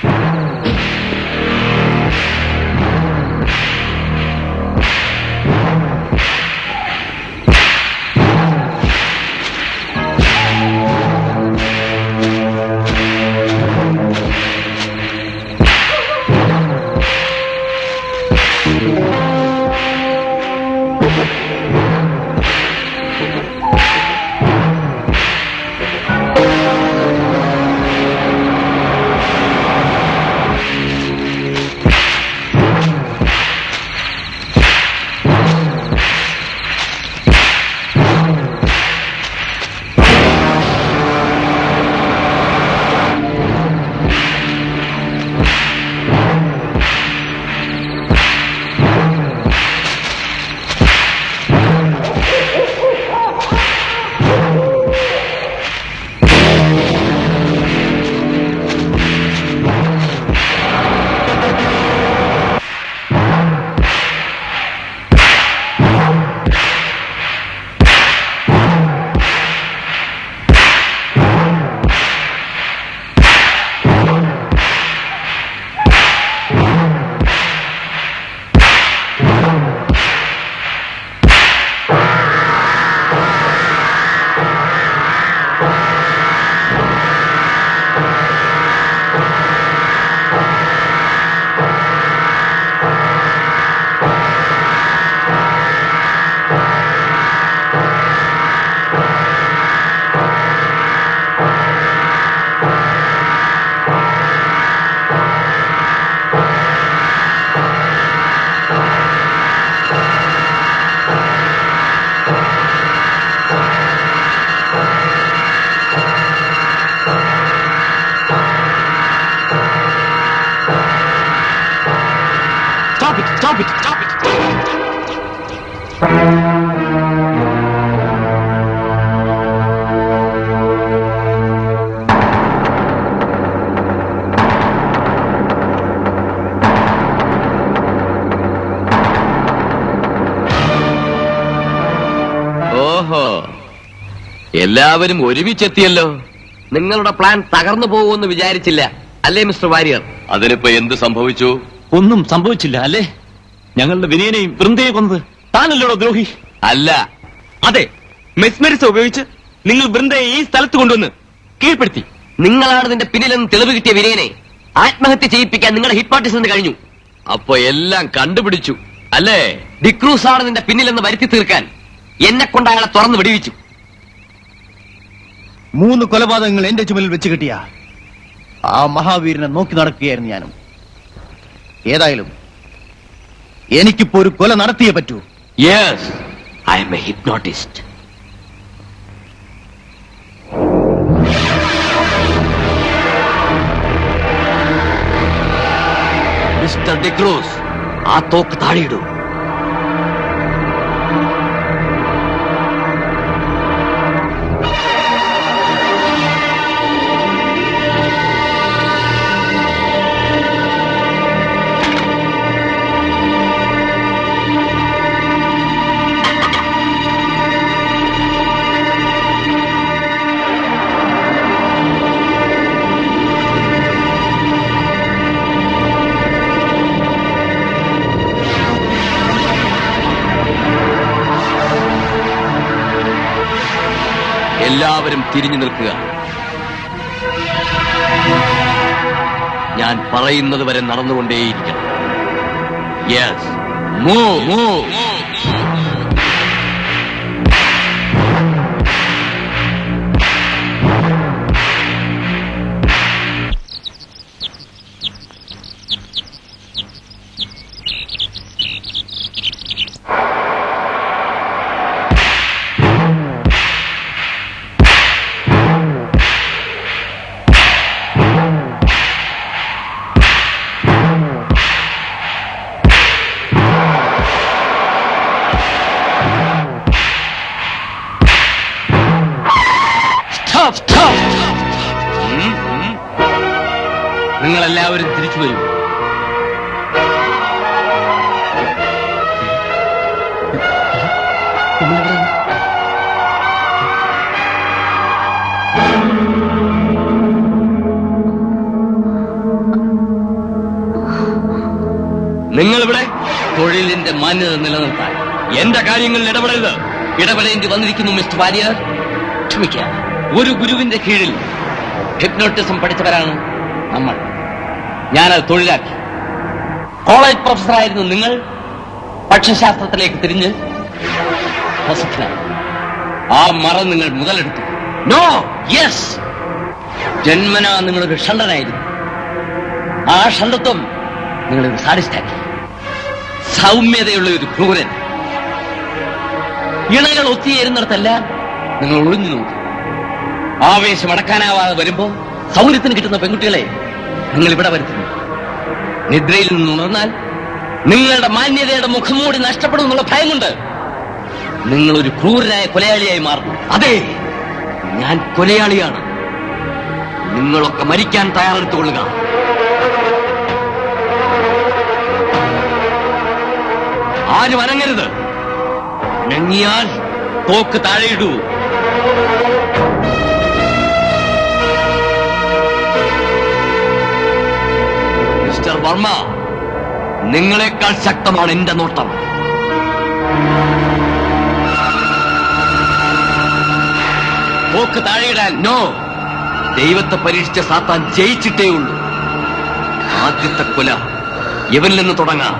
Speaker 5: Stop it. Stop it.
Speaker 1: ഓഹോ, എല്ലാവരും ഒരുമിച്ചെത്തിയല്ലോ. നിങ്ങളുടെ പ്ലാൻ തകർന്നു പോകുമെന്ന് വിചാരിച്ചില്ല അല്ലേ മിസ്റ്റർ വാര്യർ? അതിനിപ്പോ എന്ത് സംഭവിച്ചു?
Speaker 3: ഒന്നും സംഭവിച്ചില്ല അല്ലേ? ഞങ്ങളുടെ വിനയനെയും വൃന്ദയെ കൊന്നത് താനല്ലോടോ ദ്രോഹി.
Speaker 1: അല്ല,
Speaker 5: അതെ, മെസ്മരിസ് ഉപയോഗിച്ച് നിങ്ങൾ വൃന്ദയെ ഈ സ്ഥലത്ത് കൊണ്ടുവന്ന് കീഴ്പ്പെടുത്തി.
Speaker 1: നിങ്ങളാണ് ഇതിന്റെ പിന്നിലെന്ന് തെളിവ് കിട്ടിയ വിനയനെ ആത്മഹത്യ ചെയ്യിപ്പിക്കാൻ നിങ്ങളുടെ ഹിപ്നോട്ടിസിന് കഴിഞ്ഞു. അപ്പൊ എല്ലാം കണ്ടുപിടിച്ചു അല്ലേ? ഡിക്രൂസ് ആണ് നിന്റെ പിന്നിലെന്ന് വരുത്തി തീർക്കാൻ എന്നെ കൊണ്ട് അയാളെ തുറന്ന് വെടിവെച്ചു.
Speaker 9: 3 കൊലപാതകങ്ങൾ എന്റെ ചുമലിൽ വെച്ച് കിട്ടിയ ആ മഹാവീരനെ നോക്കി നടക്കുകയായിരുന്നു ഞാനും. ഏതായാലും എനിക്കിപ്പോ ഒരു കൊല നടത്തിയേ പറ്റൂ.
Speaker 1: Yes, I M A hypnotist. Mister D'Cruz, ആ തോക്ക് താഴെയിടൂ. എല്ലാവരും തിരിഞ്ഞു നിൽക്കുക. ഞാൻ പറയുന്നത് വരെ നടന്നുകൊണ്ടേയിരിക്കണം. Yes, move move. നിങ്ങളെല്ലാവരും തിരിച്ചു വരൂ. നിങ്ങളിവിടെ തൊഴിലിന്റെ മാന്യത നിലനിർത്താൻ എന്റെ കാര്യങ്ങളിൽ ഇടപെടരുത്. ഇടപെടേണ്ടി വന്നിരിക്കുന്നു മിസ്റ്റർ വാര്യർ. ക്ഷമിക്കുക. ഒരു ഗുരുവിന്റെ കീഴിൽ ഹിപ്നോട്ടിസം പഠിച്ചവരാണ് നമ്മൾ. ഞാനത് തൊഴിലാക്കി. കോളേജ് പ്രൊഫസറായിരുന്നു നിങ്ങൾ. പക്ഷശാസ്ത്രത്തിലേക്ക് തിരിഞ്ഞ് പ്രസിദ്ധനായി. ആ മറ നിങ്ങൾ മുതലെടുത്തു. നോ, യെസ്, ജന്മനാ നിങ്ങളൊരു ഷണ്ടനായിരുന്നു. ആ ഷണ്ടത്വം നിങ്ങളൊരു സാഡിസ്റ്റാക്കി. സൗമ്യതയുള്ള ഒരു ക്രൂരൻ. ഇണകൾ ഒത്തുചേരുന്നിടത്തല്ല നിങ്ങൾ ഒളിഞ്ഞു നോക്കി. ആവേശം അടക്കാനാവാതെ വരുമ്പോ സൗകര്യത്തിന് കിട്ടുന്ന പെൺകുട്ടികളെ നിങ്ങൾ ഇവിടെ വരുത്തുന്നു. നിദ്രയിൽ നിന്ന് ഉണർന്നാൽ നിങ്ങളുടെ മാന്യതയുടെ മുഖംമൂടി നഷ്ടപ്പെടും എന്നുള്ള ഭയം കൊണ്ട് നിങ്ങളൊരു ക്രൂരനായ കൊലയാളിയായി മാറുന്നു. അതെ, ഞാൻ കൊലയാളിയാണ്. നിങ്ങളൊക്കെ മരിക്കാൻ തയ്യാറെടുത്തുകൊള്ളുക. ആരും അനങ്ങരുത്. അനങ്ങിയാൽ തോക്ക് താഴെയിടൂ. മിസ്റ്റർ വർമ്മ, നിങ്ങളെക്കാൾ ശക്തമാണ് എന്റെ നോട്ടം. തോക്ക് താഴെയിടാൻ നോ. ദൈവത്തെ പരീക്ഷിച്ച സാത്താൻ ജയിച്ചിട്ടേ ഉള്ളൂ. ആദ്യത്തെ കൊല ഇവനിൽ നിന്ന് തുടങ്ങാം.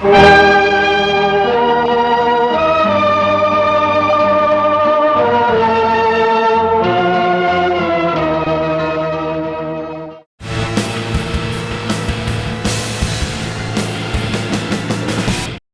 Speaker 6: ആ